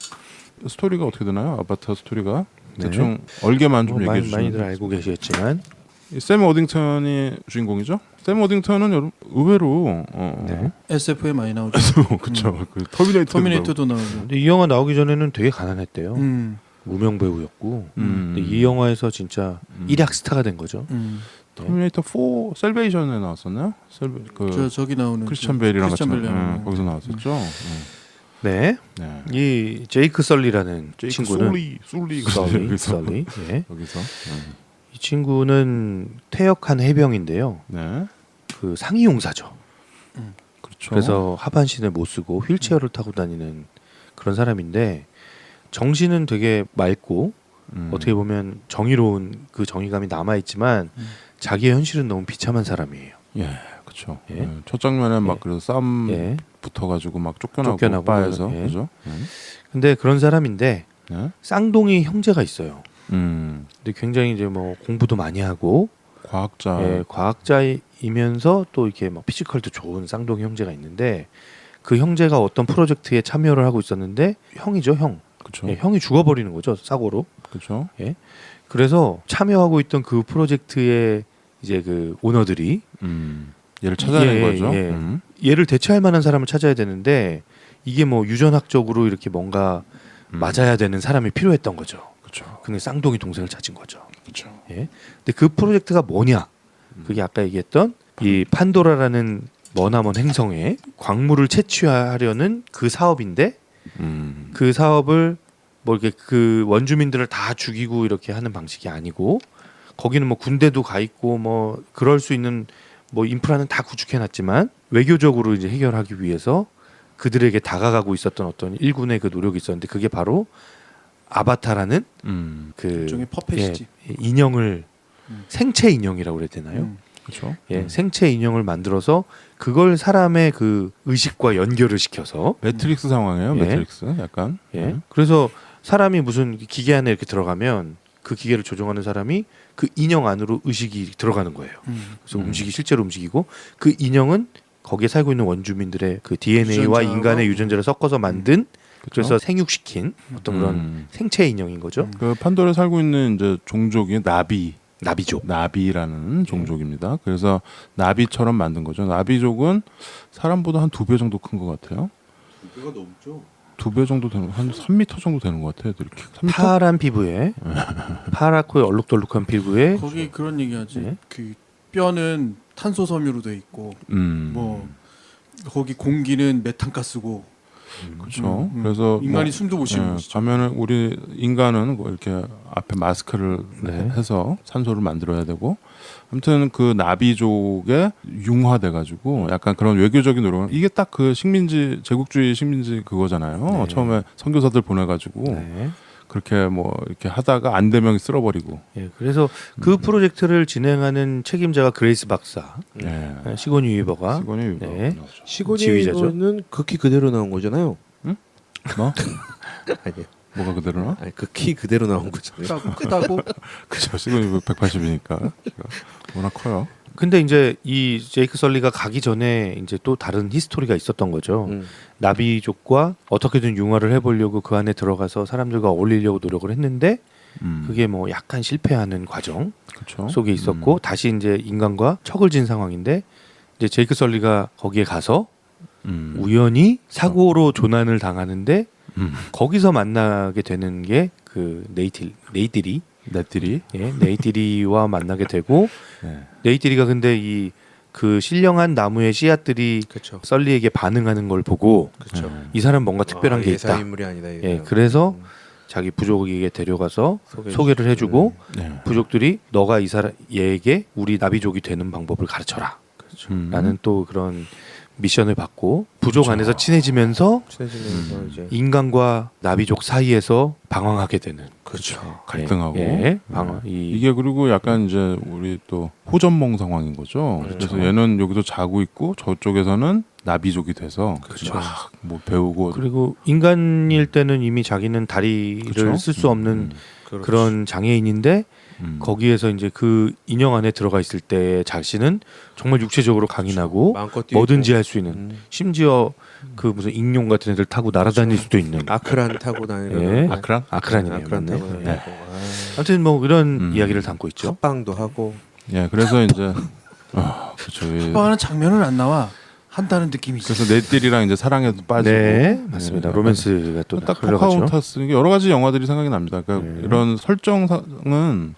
스토리가 어떻게 되나요? 아바타 스토리가 네. 대충 얼개만 좀 얘기해 주시면. 많이들 알고 계시겠지만 샘 어딩턴이 주인공이죠. 샘 어딩턴은 의외로 네. SF에 많이 나오죠. 그쵸. 그 터미네이터도 나오고. 근데 이 영화 나오기 전에는 되게 가난했대요. 무명 배우였고 근데 이 영화에서 진짜 일약 스타가 된 거죠. 터미네이터 4 셀베이션에 나왔었나요? 저기 나오는 크리스찬 베일이랑 같이 크리스찬 베일이랑 거기서 나왔었죠. 네. 네. 이 제이크 썰리라는 친구는 썰리. 예. 여기서 이 친구는 퇴역한 해병인데요. 네. 그 상위 용사죠. 그렇죠. 그래서 하반신을 못 쓰고 휠체어를 타고 다니는 그런 사람인데 정신은 되게 맑고 어떻게 보면 정의로운 그 정의감이 남아 있지만 자기의 현실은 너무 비참한 사람이에요. 예, 그렇죠. 예. 예. 첫 장면에 막 예. 그래서 싸움 예. 붙어가지고 막 쫓겨나고 쫓겨나고 바에서 예. 그죠? 근데 그런 사람인데 예. 쌍둥이 형제가 있어요. 음, 근데 굉장히 이제 뭐 공부도 많이 하고 과학자. 예, 과학자이면서 또 이렇게 막 피지컬도 좋은 쌍둥이 형제가 있는데 그 형제가 어떤 프로젝트에 참여를 하고 있었는데 형이죠, 형. 그렇죠. 예, 형이 죽어버리는 거죠, 사고로. 그렇죠. 그래서 참여하고 있던 그 프로젝트의 이제 그 오너들이 얘를 찾아낸 예, 거죠. 예. 얘를 대체할 만한 사람을 찾아야 되는데 이게 뭐 유전학적으로 이렇게 뭔가 맞아야 되는 사람이 필요했던 거죠. 그렇죠. 근데 쌍둥이 동생을 찾은 거죠. 그렇죠. 예. 근데 그 프로젝트가 뭐냐? 그게 아까 얘기했던 이 판도라라는 머나먼 행성에 광물을 채취하려는 그 사업인데 그 사업을 뭐 이렇게 그 원주민들을 다 죽이고 이렇게 하는 방식이 아니고 거기는 뭐 군대도 가 있고 뭐 그럴 수 있는 뭐 인프라는 다 구축해놨지만 외교적으로 이제 해결하기 위해서 그들에게 다가가고 있었던 어떤 일군의 그 노력이 있었는데 그게 바로 아바타라는 그 일종의 퍼펫이지. 예, 인형을 생체 인형이라고 그래야 되나요? 그렇죠. 예, 생체 인형을 만들어서 그걸 사람의 그 의식과 연결을 시켜서 매트릭스 상황이에요. 예. 매트릭스 약간. 예. 그래서 사람이 무슨 기계 안에 이렇게 들어가면 그 기계를 조종하는 사람이 그 인형 안으로 의식이 들어가는 거예요. 그래서 실제로 움직이고 그 인형은 거기에 살고 있는 원주민들의 그 DNA와 유전자와 인간의 유전자를 섞어서 만든 그래서 생육시킨 어떤 그런 음. 생체 인형인 거죠. 그 판도에 살고 있는 이제 종족이 나비족. 나비라는 종족입니다. 그래서 나비처럼 만든 거죠. 나비족은 사람보다 한 2배 정도 큰 것 같아요. 2배가 넘죠. 2배 정도 되는 한 3m 정도 되는 것 같아요. 이렇게 3m? 파란 피부에 파랗고 얼룩덜룩한 피부에 거기 그런 얘기하지. 네. 그 뼈는 탄소 섬유로 돼 있고 뭐 거기 공기는 메탄가스고 그렇죠. 그래서 인간이 숨도 못 쉬는 것이죠. 가면은 우리 인간은 뭐 이렇게 앞에 마스크를 네. 해서 산소를 만들어야 되고 아무튼 그 나비족에 융화돼 가지고 약간 그런 외교적인 노력 이게 딱 그 식민지 제국주의 식민지 그거잖아요. 네. 처음에 선교사들 보내 가지고 네. 그렇게 뭐 이렇게 하다가 안 되면 쓸어버리고. 예, 그래서 그 프로젝트를 진행하는 책임자가 그레이스 박사, 네. 시고니 위버가 시곤이 네. 시고니 지휘자죠. 이거는 극히 그대로 나온 거잖아요. 뭐? 아니요. 뭐가 그대로나? 아니 극히 그대로 나온 거잖아요. 크다고 그죠. 시곤이 180이니까 워낙 커요. 근데 이제 이 제이크 설리가 가기 전에 이제 또 다른 히스토리가 있었던 거죠. 나비족과 어떻게든 융화를 해보려고 그 안에 들어가서 사람들과 어울리려고 노력을 했는데 그게 뭐 약간 실패하는 과정 그렇죠. 속에 있었고 다시 이제 인간과 척을 진 상황인데 이제 제이크 설리가 거기에 가서 우연히 사고로 조난을 당하는데 거기서 만나게 되는 게 그 네이티리 넷들이 예, 네이티리와 만나게 되고 네. 네이티리가 근데 이 그 신령한 나무의 씨앗들이 그렇죠. 썰리에게 반응하는 걸 보고 그렇죠. 이 사람 뭔가 특별한 게 예사 있다. 인물이 아니다. 예, 그래서 자기 부족에게 데려가서 소개를 해주고 네. 부족들이 너가 이 사람 얘에게 우리 나비족이 되는 방법을 가르쳐라. 라는 또 그런 미션을 받고 부족 그렇죠. 안에서 친해지면서 친해지면서 이제 인간과 나비족 사이에서 방황하게 되는 그렇죠. 갈등하고 예, 방황 이게 그리고 약간 이제 우리 또 호전몽 상황인 거죠. 그렇죠. 그래서 얘는 여기서 자고 있고 저쪽에서는 나비족이 돼서 그렇죠. 막 뭐 배우고 그리고 인간일 때는 이미 자기는 다리를 그렇죠? 쓸 수 없는 그렇죠. 그런 장애인인데 음. 거기에서 이제 그 인형 안에 들어가 있을 때 자신은 정말 육체적으로 강인하고 마음껏 뛰고 뭐든지 할 수 있는 음. 심지어 그 무슨 익룡 같은 애들 타고 날아다닐 수도 있는 아크란 타고 다니는 예. 아크란? 아크란이네요. 아크란 맞네. 타고 예. 다니고 아무튼 뭐 이런 이야기를 담고 있죠. 합방도 하고 예, 그래서 이제 그렇죠. 예. 합방하는 장면은 안 나와 한다는 느낌이 있어. 그래서 넷들이랑 이제 사랑에도 빠지고 네, 맞습니다. 예, 로맨스가 또 딱 흘러가죠. 포카혼타스 이게 여러 가지 영화들이 생각이 납니다. 그러니까 네. 이런 설정상은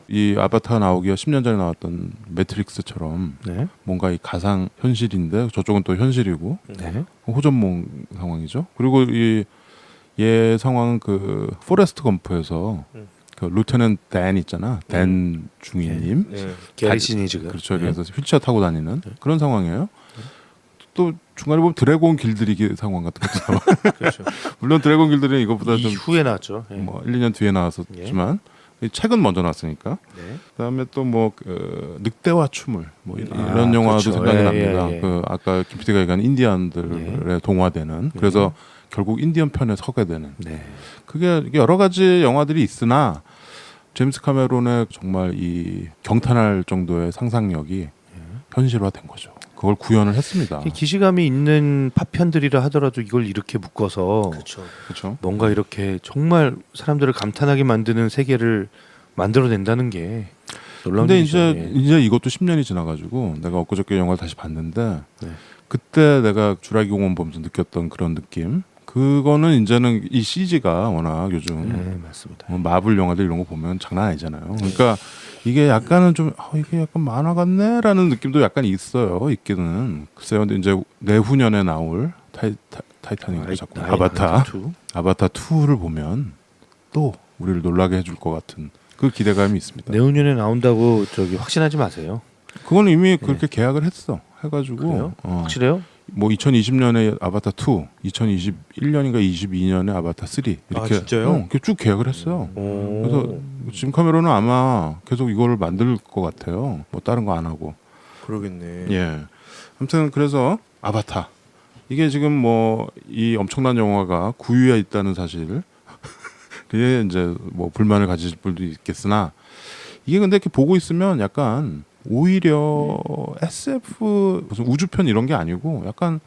이 아바타 나오기가 10년 전에 나왔던 매트릭스처럼 네, 뭔가 이 가상 현실인데 저쪽은 또 현실이고 네, 호전몽 상황이죠. 그리고 이 얘 상황은 그 포레스트 검프에서 그 루테넌트 댄 있잖아. 댄 중위님. 네. 게리 시니즈가 그렇죠. 그래서 휠체어 타고 다니는 그런 상황이에요. 또 중간에 보면 드래곤 길들이기 상황 같은 것도 나와. 그렇죠. 물론 드래곤 길들이는 이것보다 좀 이후에 나왔죠. 예. 뭐 1, 2년 뒤에 나왔었지만 이 책은 먼저 나왔으니까. 네. 그다음에 또 뭐 늑대와 춤을 뭐 아, 이런 영화도 그렇죠. 생각이 예, 납니다. 예, 예. 그 아까 김PD가 얘기한 인디언들의 동화되는 그래서 결국 인디언 편에 서게 되는 네. 그게 여러 가지 영화들이 있으나 제임스 카메론의 정말 이 경탄할 정도의 상상력이 현실화된 거죠. 그걸 구현을 했습니다. 기시감이 있는 파편들이라 하더라도 이걸 이렇게 묶어서 그렇죠. 그렇죠. 뭔가 이렇게 정말 사람들을 감탄하게 만드는 세계를 만들어낸다는 게 놀라운 근데 일이죠. 예. 이제 이것도 10년이 지나가지고 내가 엊그저께 영화를 다시 봤는데 네. 그때 내가 주라기 공원 보면서 느꼈던 그런 느낌 그거는 이제는 이 CG가 워낙 요즘 네, 맞습니다. 마블 영화들 이런 거 보면 장난 아니잖아요. 그러니까 이게 약간은 좀 이게 약간 만화 같네라는 느낌도 약간 있어요. 있기는 글쎄요. 근데 이제 내후년에 나올 타이타닉 자꾸 아바타 2를 보면 또 우리를 놀라게 해줄 것 같은 그 기대감이 있습니다. 내후년에 나온다고 저기 확신하지 마세요. 그건 이미 그렇게 계약을 했어. 해가지고 그래요? 확실해요? 뭐 2020년에 아바타 2, 2021년인가 22년에 아바타 3 이렇게 진짜요? 이렇게 쭉 계약을 했어요. 오. 그래서 짐 카메론은 아마 계속 이거를 만들 것 같아요. 뭐 다른 거 안 하고. 그러겠네. 예. 아무튼 그래서 아바타 이게 지금 뭐 이 엄청난 영화가 9위에 있다는 사실 그게 이제 뭐 불만을 가지실 분도 있겠으나 이게 근데 이렇게 보고 있으면 약간 오히려 SF 무슨 우주편 이런 게 아니고 약간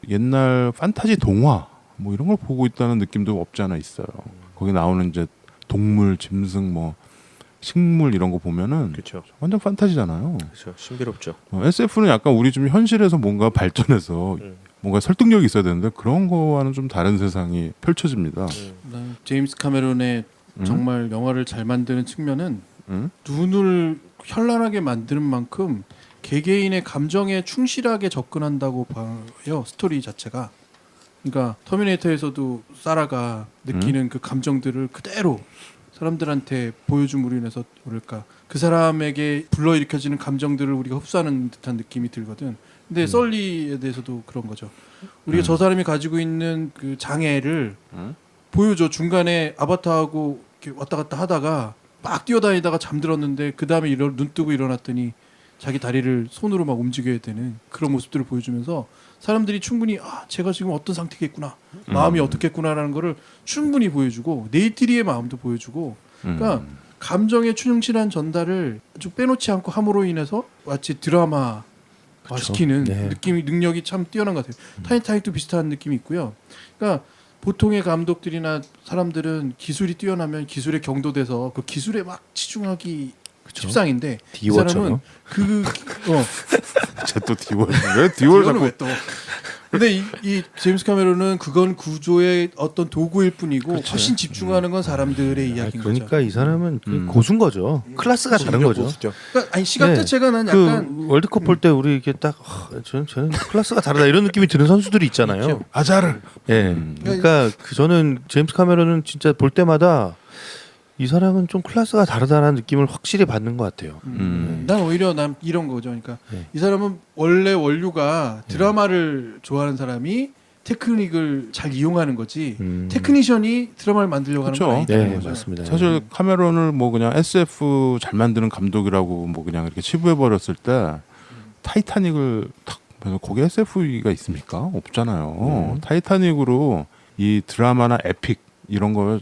옛날 판타지 동화 뭐 이런 걸 보고 있다는 느낌도 없지 않아 있어요. 거기 나오는 이제 동물, 짐승, 뭐 식물 이런 거 보면은 그렇죠. 완전 판타지잖아요. 그렇죠. 신비롭죠. SF는 약간 우리 좀 현실에서 뭔가 발전해서 뭔가 설득력이 있어야 되는데 그런 거와는 좀 다른 세상이 펼쳐집니다. 난 제임스 카메론의 정말 영화를 잘 만드는 측면은 눈을 현란하게 만드는 만큼 개개인의 감정에 충실하게 접근한다고 봐요. 스토리 자체가. 그러니까 터미네이터에서도 사라가 느끼는 그 감정들을 그대로 사람들한테 보여줌으로 인해서 뭐랄까 그 사람에게 불러일으켜지는 감정들을 우리가 흡수하는 듯한 느낌이 들거든. 근데 썰리에 대해서도 그런 거죠. 우리가 저 사람이 가지고 있는 그 장애를 보여줘. 중간에 아바타하고 이렇게 왔다 갔다 하다가 막 뛰어다니다가 잠들었는데 그 다음에 눈 뜨고 일어났더니 자기 다리를 손으로 막 움직여야 되는 그런 모습들을 보여주면서 사람들이 충분히 제가 지금 어떤 상태겠구나, 마음이 어떻겠구나라는 거를 충분히 보여주고 네이트리의 마음도 보여주고, 그러니까 감정의 충실한 전달을 아주 빼놓지 않고 함으로 인해서 마치 드라마 시키는 네. 능력이 참 뛰어난 것 같아요. 타이타닉도 비슷한 느낌이 있고요. 그러니까 보통의 감독들이나 사람들은 기술이 뛰어나면 기술에 경도돼서 그 기술에 막 치중하기 십상인데 이 사람은 쟤또 디월 왜 디월 이거는 자꾸 왜 또? 근데 이 제임스 카메론은 그건 구조의 어떤 도구일 뿐이고 훨씬 집중하는 건 사람들의 이야기인 그러니까 거죠. 이 사람은 그 고수인 거죠. 클래스가 다른 거죠. 그러니까 아니 시각 네. 자체가 난 그 약간 월드컵 볼 때 우리 이게 딱 저는 클래스가 다르다 이런 느낌이 드는 선수들이 있잖아요. 아자르. 예. 그러니까 저는 제임스 카메론은 진짜 볼 때마다 이 사람은 좀 클래스가 다르다는 느낌을 확실히 받는 것 같아요. 난 오히려 난 이런 거죠. 그러니까 네. 이 사람은 원래 원류가 드라마를 좋아하는 사람이 테크닉을 잘 이용하는 거지 테크니션이 드라마를 만들려고 하는 건 그쵸. 아니다는 네, 거죠. 맞습니다. 사실 카메론을 뭐 그냥 SF 잘 만드는 감독이라고 뭐 그냥 이렇게 치부해 버렸을 때 타이타닉을 탁 거기 SF가 있습니까? 없잖아요. 타이타닉으로 이 드라마나 에픽 이런 거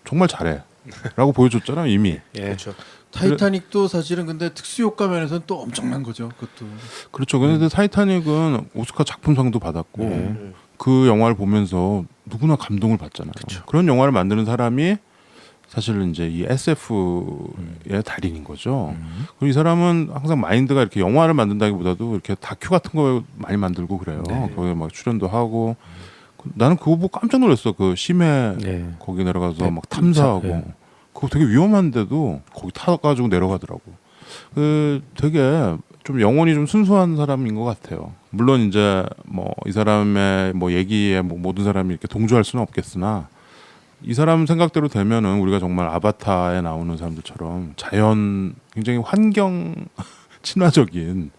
정말 잘해라고 보여줬잖아요 이미. 예. 그렇죠. 타이타닉도 사실은 근데 특수 효과 면에서는 또 엄청난 거죠. 그것도. 그렇죠. 근데 타이타닉은 오스카 작품상도 받았고 그 영화를 보면서 누구나 감동을 받잖아요. 그런 영화를 만드는 사람이 사실은 이제 이 SF의 달인인 거죠. 그리고 이 사람은 항상 마인드가 이렇게 영화를 만든다기보다도 이렇게 다큐 같은 거 많이 만들고 그래요. 거기에 막 출연도 하고. 나는 그거 보고 깜짝 놀랐어. 그 심해 네. 거기 내려가서 네. 막 탐사하고 네. 그거 되게 위험한데도 거기 타가지고 내려가더라고. 그 되게 좀 영혼이 좀 순수한 사람인 것 같아요. 물론 이제 뭐 이 사람의 뭐 얘기에 뭐 모든 사람이 이렇게 동조할 수는 없겠으나 이 사람 생각대로 되면은 우리가 정말 아바타에 나오는 사람들처럼 자연 굉장히 환경 친화적인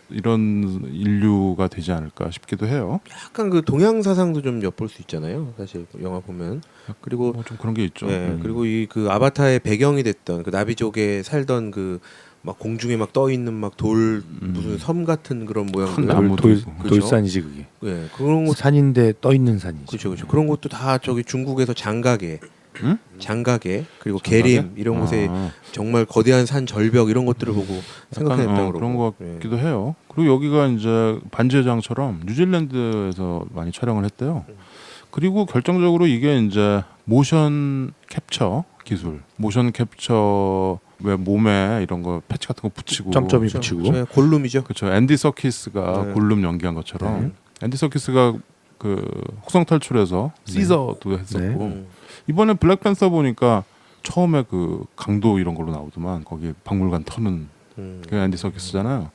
이런 인류가 되지 않을까 싶기도 해요. 약간 그 동양 사상도 좀 엿볼 수 있잖아요. 사실 영화 보면. 그리고 뭐 좀 그런 게 있죠. 네, 그리고 이 그 아바타의 배경이 됐던 그 나비족에 살던 그 막 공중에 막 떠 있는 막 돌 무슨 섬 같은 그런 모양들. 나무도 있고. 그죠? 돌산이지 그게. 네, 그런 것 산인데 떠 있는 산이지. 그렇죠, 그렇죠. 그런 것도 다 저기 중국에서 장가게, 응? 장가게 그리고 장가게? 계림 이런 곳에 정말 거대한 산 절벽 이런 것들을 보고 약간 생각해냈다고 그런 그러고. 것 같기도 해요. 그리고 여기가 이제 반지의장처럼 뉴질랜드에서 많이 촬영을 했대요. 그리고 결정적으로 이게 이제 모션 캡처 기술, 모션 캡처 왜 몸에 이런 거 패치 같은 거 붙이고 점점이 붙이고. 네, 골룸이죠. 그렇죠. 앤디 서키스가 네. 골룸 연기한 것처럼 앤디 서키스가 그 혹성 탈출에서 시저도 했었고 네. 이번에 블랙팬서 보니까 처음에 그 강도 이런 걸로 나오더만 거기 박물관 터는 그 앤디 서키스잖아요.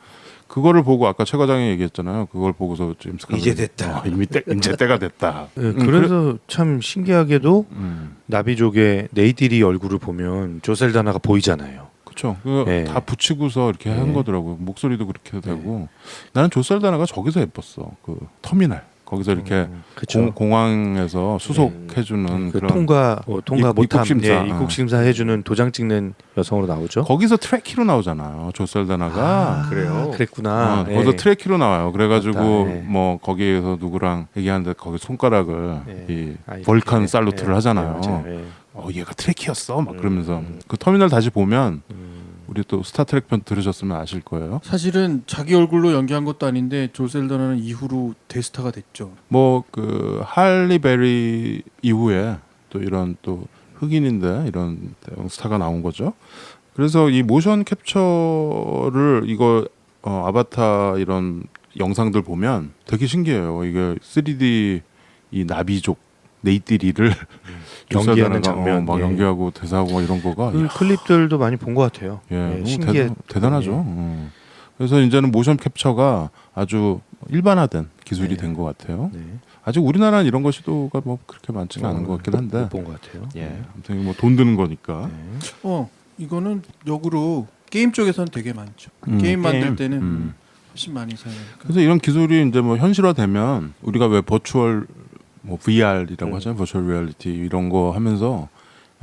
그거를 보고 아까 최 과장이 얘기했잖아요. 그걸 보고서 제임스 카메론이 이제 됐다. 이미 이제 때가 됐다. 네, 그래서 참 신기하게도 음. 나비족의 네이디리 얼굴을 보면 조셀다나가 보이잖아요. 그렇죠. 그 네. 다 붙이고서 이렇게 한 네. 거더라고요. 목소리도 그렇게 되고. 나는 조셀다나가 저기서 예뻤어. 그 터미널. 거기서 이렇게 그쵸. 공항에서 수속해주는 그 그런 통과 못함 입국 심사. 입국 심사 해주는 도장 찍는 여성으로 나오죠. 거기서 트래키로 나오잖아요. 조셀다나가. 그래요. 그랬구나. 네. 거기서 트래키로 나와요. 그래가지고 맞다, 네. 뭐 거기에서 누구랑 얘기하는데 거기 손가락을 네. 이 아이, 볼칸 네. 살루트를 네. 하잖아요. 네, 맞아요. 네. 얘가 트래키였어. 막 그러면서 그 터미널 다시 보면 우리 또 스타트랙 편 들으셨으면 아실 거예요. 사실은 자기 얼굴로 연기한 것도 아닌데 조셀더는 이후로 대스타가 됐죠. 뭐 그 할리 베리 이후에 또 이런 또 흑인인데 이런 대형 스타가 나온 거죠. 그래서 이 모션 캡처를 이거 아바타 이런 영상들 보면 되게 신기해요. 이게 3D 이 나비족 네이티리를 연기하는 장면, 막 예. 연기하고 대사하고 막 이런 거가 그 클립들도 많이 본 것 같아요. 예, 네, 너무 신기해. 대단하죠. 그래서 이제는 모션 캡처가 아주 일반화된 기술이 네. 된 것 같아요. 네. 아직 우리나라는 이런 거 시도가 뭐 그렇게 많지는 않은 것 같긴 한데. 본 것 같아요. 예, 아무튼 뭐 돈 드는 거니까. 네. 이거는 역으로 게임 쪽에서는 되게 많죠. 게임 만들 때는 훨씬 많이 사용하니까. 그래서 이런 기술이 이제 뭐 현실화되면 우리가 왜 버추얼 뭐 VR이라고 음. 하잖아요. 버추얼 리얼리티 이런 거 하면서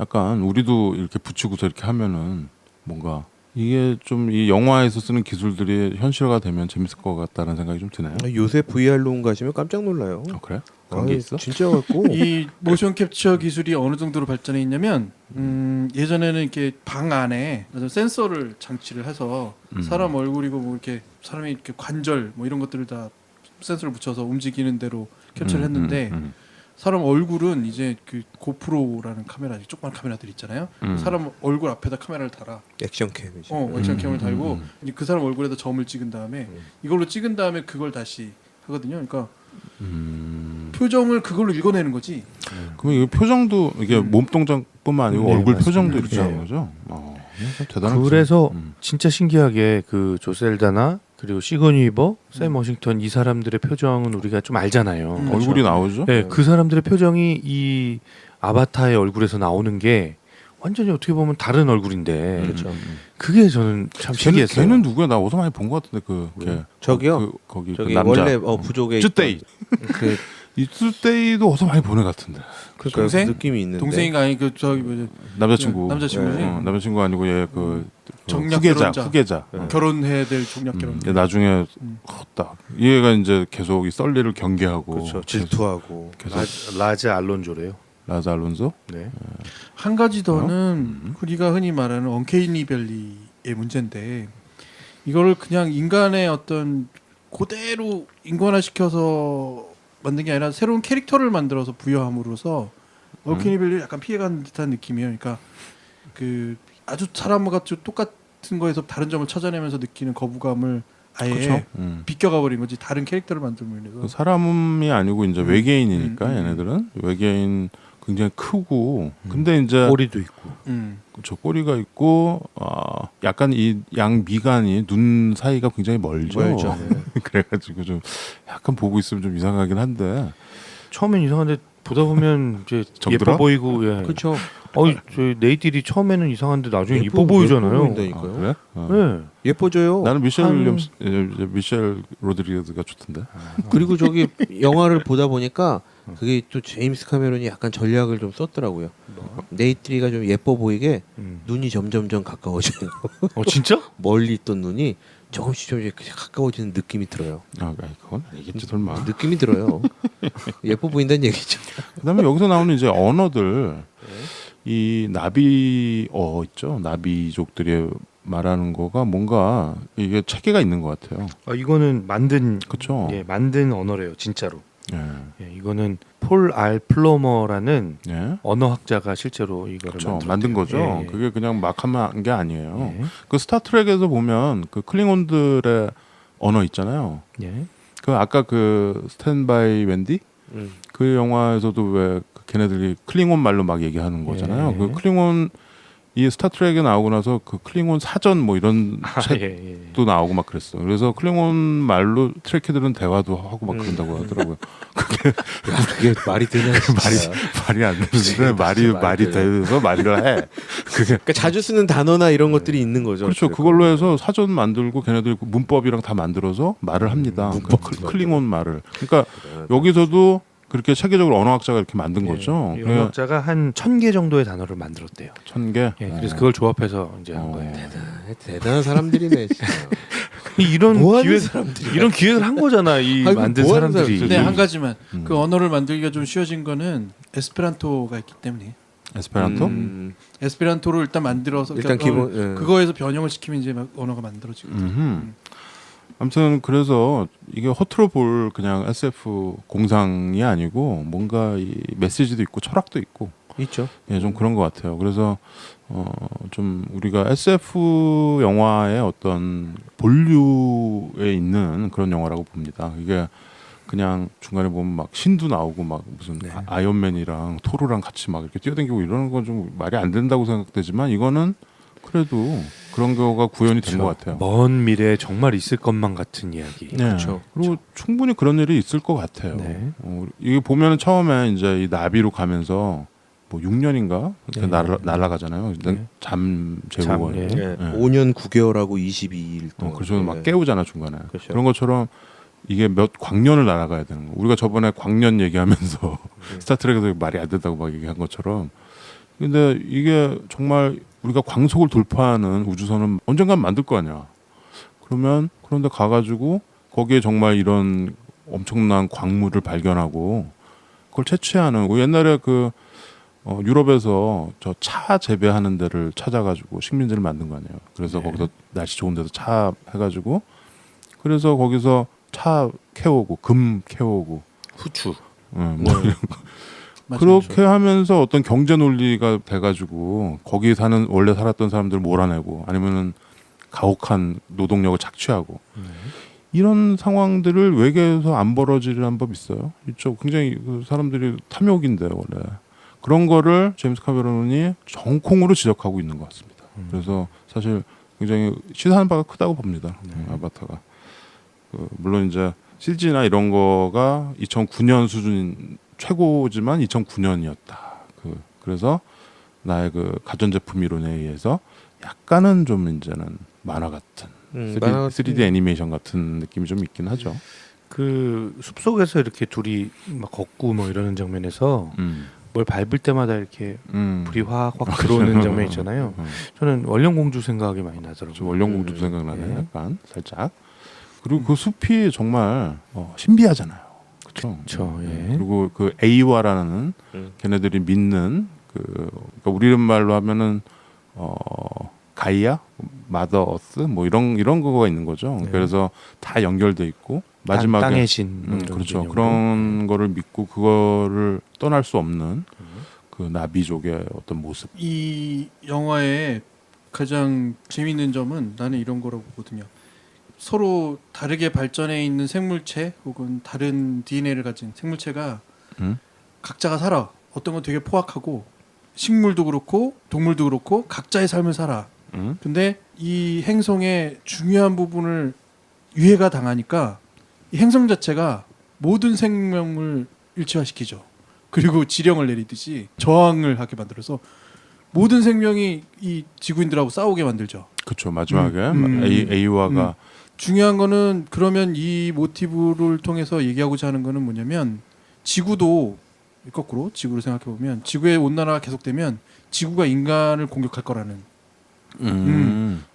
약간 우리도 이렇게 붙이고서 이렇게 하면은 뭔가 이게 좀 이 영화에서 쓰는 기술들이 현실화 되면 재밌을 것 같다는 생각이 좀 드네요. 요새 VR로 가시면 깜짝 놀라요. 그래? 그런 게 있어? 진짜 갖고 이 모션 캡처 기술이 어느 정도로 발전해 있냐면 예전에는 이렇게 방 안에 센서를 장치를 해서 사람 얼굴이고 뭐 이렇게 사람이 이렇게 관절 뭐 이런 것들을 다 센서를 붙여서 움직이는 대로 캡처를 했는데 사람 얼굴은 이제 그 고프로라는 카메라, 조그만 카메라들 있잖아요. 사람 얼굴 앞에다 카메라를 달아. 액션캠이지. 액션캠을 달고 이제 그 사람 얼굴에다 점을 찍은 다음에 이걸로 찍은 다음에 그걸 다시 하거든요. 그러니까 표정을 그걸로 읽어내는 거지. 그럼 이 표정도 이게 몸 동작뿐만 아니고 네, 얼굴 맞습니다. 표정도 이렇게 네. 하는 거죠? 대단한 그래서 기술. 진짜 신기하게 그 조셀다나 그리고 시그니 위버, 샘 워싱턴 이 사람들의 표정은 우리가 좀 알잖아요. 얼굴이 나오죠? 네, 그 사람들의 표정이 이 아바타의 얼굴에서 나오는 게 완전히 어떻게 보면 다른 얼굴인데 그렇죠. 그게 저는 참 신기했어요. 걔는 누구야? 나 어디서 많이 본 것 같은데 걔. 저기요? 거기 저기 그 남자. 원래 부족의 쯔떼이. 그 이쯔떼이도 어디서 많이 본 애 같은데. 그러니까 동생? 느낌이 있는데. 동생이가 아니 그 저기 뭐지 남자친구. 남자친구지? 남자친구 아니고 얘그 정략 후계자. 결혼해야 될 종략 결혼. 근데 나중에 딱 얘가 이제 계속 이 썰리를 경계하고 그렇죠. 질투하고. 계속 라자 알론조래요. 라자 알론소. 네. 한 가지 더는 우리가 흔히 말하는 언케이니 밸리의 문제인데 이거를 그냥 인간의 어떤 그대로 인간화시켜서 만든 게 아니라 새로운 캐릭터를 만들어서 부여함으로써 언케이니 밸리를 약간 피해가는 듯한 느낌이에요. 그러니까 그 아주 사람과 똑같은 거에서 다른 점을 찾아내면서 느끼는 거부감을 아예 그렇죠. 비껴가 버린 거지. 다른 캐릭터를 만들면 인해서. 사람이 아니고 이제 외계인이니까 음. 얘네들은 외계인 굉장히 크고 근데 이제 꼬리도 있고. 저 꼬리가 있고 약간 이 양 미간이 눈 사이가 굉장히 멀죠. 그래가지고 좀 약간 보고 있으면 좀 이상하긴 한데 처음엔 이상한데 보다 보면 이제 정들어? 예뻐 보이고 예. 그렇죠. 저 네이들이 처음에는 이상한데 나중에 예뻐 예뻐 보이잖아요. 보인다니까요. 그래? 네. 예뻐져요. 나는 미셸 한- 윌리엄스, 미셸 로드리게즈가 좋던데. 그리고 저기 영화를 보다 보니까 그게 또 제임스 카메론이 약간 전략을 좀 썼더라고요. 네이트리가 좀 예뻐 보이게 눈이 점점점 가까워져요. 진짜? 멀리 있던 눈이 조금씩 가까워지는 느낌이 들어요. 그건 아니겠지 설마. 느낌이 들어요. 예뻐 보인다는 얘기죠. 그다음에 여기서 나오는 이제 언어들, 이 나비어 있죠. 나비족들이 말하는 거가 뭔가 이게 체계가 있는 것 같아요. 이거는 만든 그렇죠. 만든 언어래요, 진짜로. 예. 예, 이거는 폴 알 플로머라는 예. 언어학자가 실제로 이거를 그렇죠. 만든 거죠. 예, 예. 그게 그냥 막 한 게 아니에요. 예. 그 스타트rek에서 보면 그 클링온들의 언어 있잖아요. 예. 그 아까 그 스탠바이 웬디 그 영화에서도 왜 걔네들이 클링온 말로 막 얘기하는 거잖아요. 예. 그 클링온 이 스타트rek에 나오고 나서 그 클링온 사전 뭐 이런 책도 나오고 막 그랬어. 그래서 클링온 말로 트레키들은 대화도 하고 막 그런다고 하더라고요. 그게 말이 되냐 진짜. 말이 안 되는데 말이 돼서 말을 해. 그게 그러니까 자주 쓰는 단어나 이런 것들이 있는 거죠. 그렇죠. 그걸로 해서 사전 만들고 걔네들이 문법이랑 다 만들어서 말을 합니다. 클링온 말을. 그러니까 여기서도 그렇게 체계적으로 언어학자가 이렇게 만든 거죠. 이 언어학자가 한 1000개 정도의 단어를 만들었대요. 1000개. 예, 그래서 그걸 조합해서 이제 한 거예요. 대단한 사람들이네 진짜. 이런 뭐 하는 기획 사람들이야. 이런 기획을 한 거잖아. 이 아니, 만든 뭐 하는 사람들이. 근데 한 가지만 그 언어를 만들기가 좀 쉬워진 거는 에스페란토가 있기 때문에. 에스페란토? 에스페란토를 일단 만들어서 일단 기본 그거에서 변형을 시키면 이제 막 언어가 만들어지거든요. 아무튼 그래서 이게 허투루 볼 그냥 SF 공상이 아니고 뭔가 이 메시지도 있고 철학도 있고 있죠. 예, 좀 그런 것 같아요. 그래서 좀 우리가 SF 영화의 어떤 본류에 있는 그런 영화라고 봅니다. 이게 그냥 중간에 보면 막 신도 나오고 막 무슨 아이언맨이랑 토르랑 같이 막 이렇게 뛰어다니고 이러는 건 좀 말이 안 된다고 생각되지만 이거는 그래도 그런 거가 구현이 된 것 같아요. 먼 미래에 정말 있을 것만 같은 이야기. 네. 그렇죠. 그리고 충분히 그런 일이 있을 것 같아요. 네. 이게 보면은 처음에 이제 이 나비로 가면서 뭐 6년인가 날아가잖아요. 잠 재우고. 예. 5년 9개월하고 22일 동안. 그래서 막 깨우잖아 중간에. 그렇죠. 그런 것처럼 이게 몇 광년을 날아가야 되는 거. 우리가 저번에 광년 얘기하면서 스타트rek에서 말이 안 된다고 막 얘기한 것처럼. 근데 이게 정말 우리가 광속을 돌파하는 우주선은 언젠간 만들 거 아니야. 그러면 그런데 가가지고 거기에 정말 이런 엄청난 광물을 발견하고 그걸 채취하는. 옛날에 그 유럽에서 저 차 재배하는 데를 찾아가지고 식민지를 만든 거 아니에요. 그래서 거기서 날씨 좋은 데서 차 해가지고 그래서 거기서 차 캐오고 금 캐오고 후추. 뭐 이런 거. 그렇게 하면서 어떤 경제 논리가 돼가지고 거기 사는 원래 살았던 사람들을 몰아내고 아니면은 가혹한 노동력을 착취하고 이런 상황들을 외계에서 안 벌어지는 법 있어요. 있죠. 굉장히 그 사람들이 탐욕인데 원래 그런 거를 제임스 카메론이 정콩으로 지적하고 있는 것 같습니다. 그래서 사실 굉장히 시사하는 바가 크다고 봅니다. 아바타가. 물론 이제 CG나 이런 거가 2009년 수준 최고지만 2009년이었다. 그래서 나의 그 가전제품 이론에 의해서 약간은 좀 이제는 만화 같은 3D 애니메이션 같은 느낌이 좀 있긴 하죠. 그 숲속에서 이렇게 둘이 막 걷고 뭐 이러는 장면에서 뭘 밟을 때마다 이렇게 불이 확 들어오는 장면 있잖아요. 저는 원령공주 생각이 많이 나더라고요. 좀 원령공주 생각나네. 예. 약간 살짝. 그리고 그 숲이 정말 신비하잖아요. 그렇죠. 예. 그리고 그 에이와라는 걔네들이 믿는 그러니까 우리 말로 하면은 가이아, 마더 어스 뭐 이런 거가 있는 거죠. 네. 그래서 다 연결돼 있고 마지막에 땅의 신 그렇죠. 그런 거를 믿고 그거를 떠날 수 없는 그 나비족의 어떤 모습. 이 영화의 가장 재미있는 점은 나는 이런 거라고 보거든요. 서로 다르게 발전해 있는 생물체 혹은 다른 DNA를 가진 생물체가 각자가 살아. 어떤 건 되게 포악하고 식물도 그렇고 동물도 그렇고 각자의 삶을 살아. 근데 이 행성의 중요한 부분을 유해가 당하니까 이 행성 자체가 모든 생명을 일체화시키죠. 그리고 지령을 내리듯이 저항을 하게 만들어서 모든 생명이 이 지구인들하고 싸우게 만들죠. 그렇죠. 마지막에 에이와가 중요한 거는 그러면 이 모티브를 통해서 얘기하고자 하는 거는 뭐냐면 지구도 거꾸로 지구를 생각해 보면 지구의 온난화가 계속되면 지구가 인간을 공격할 거라는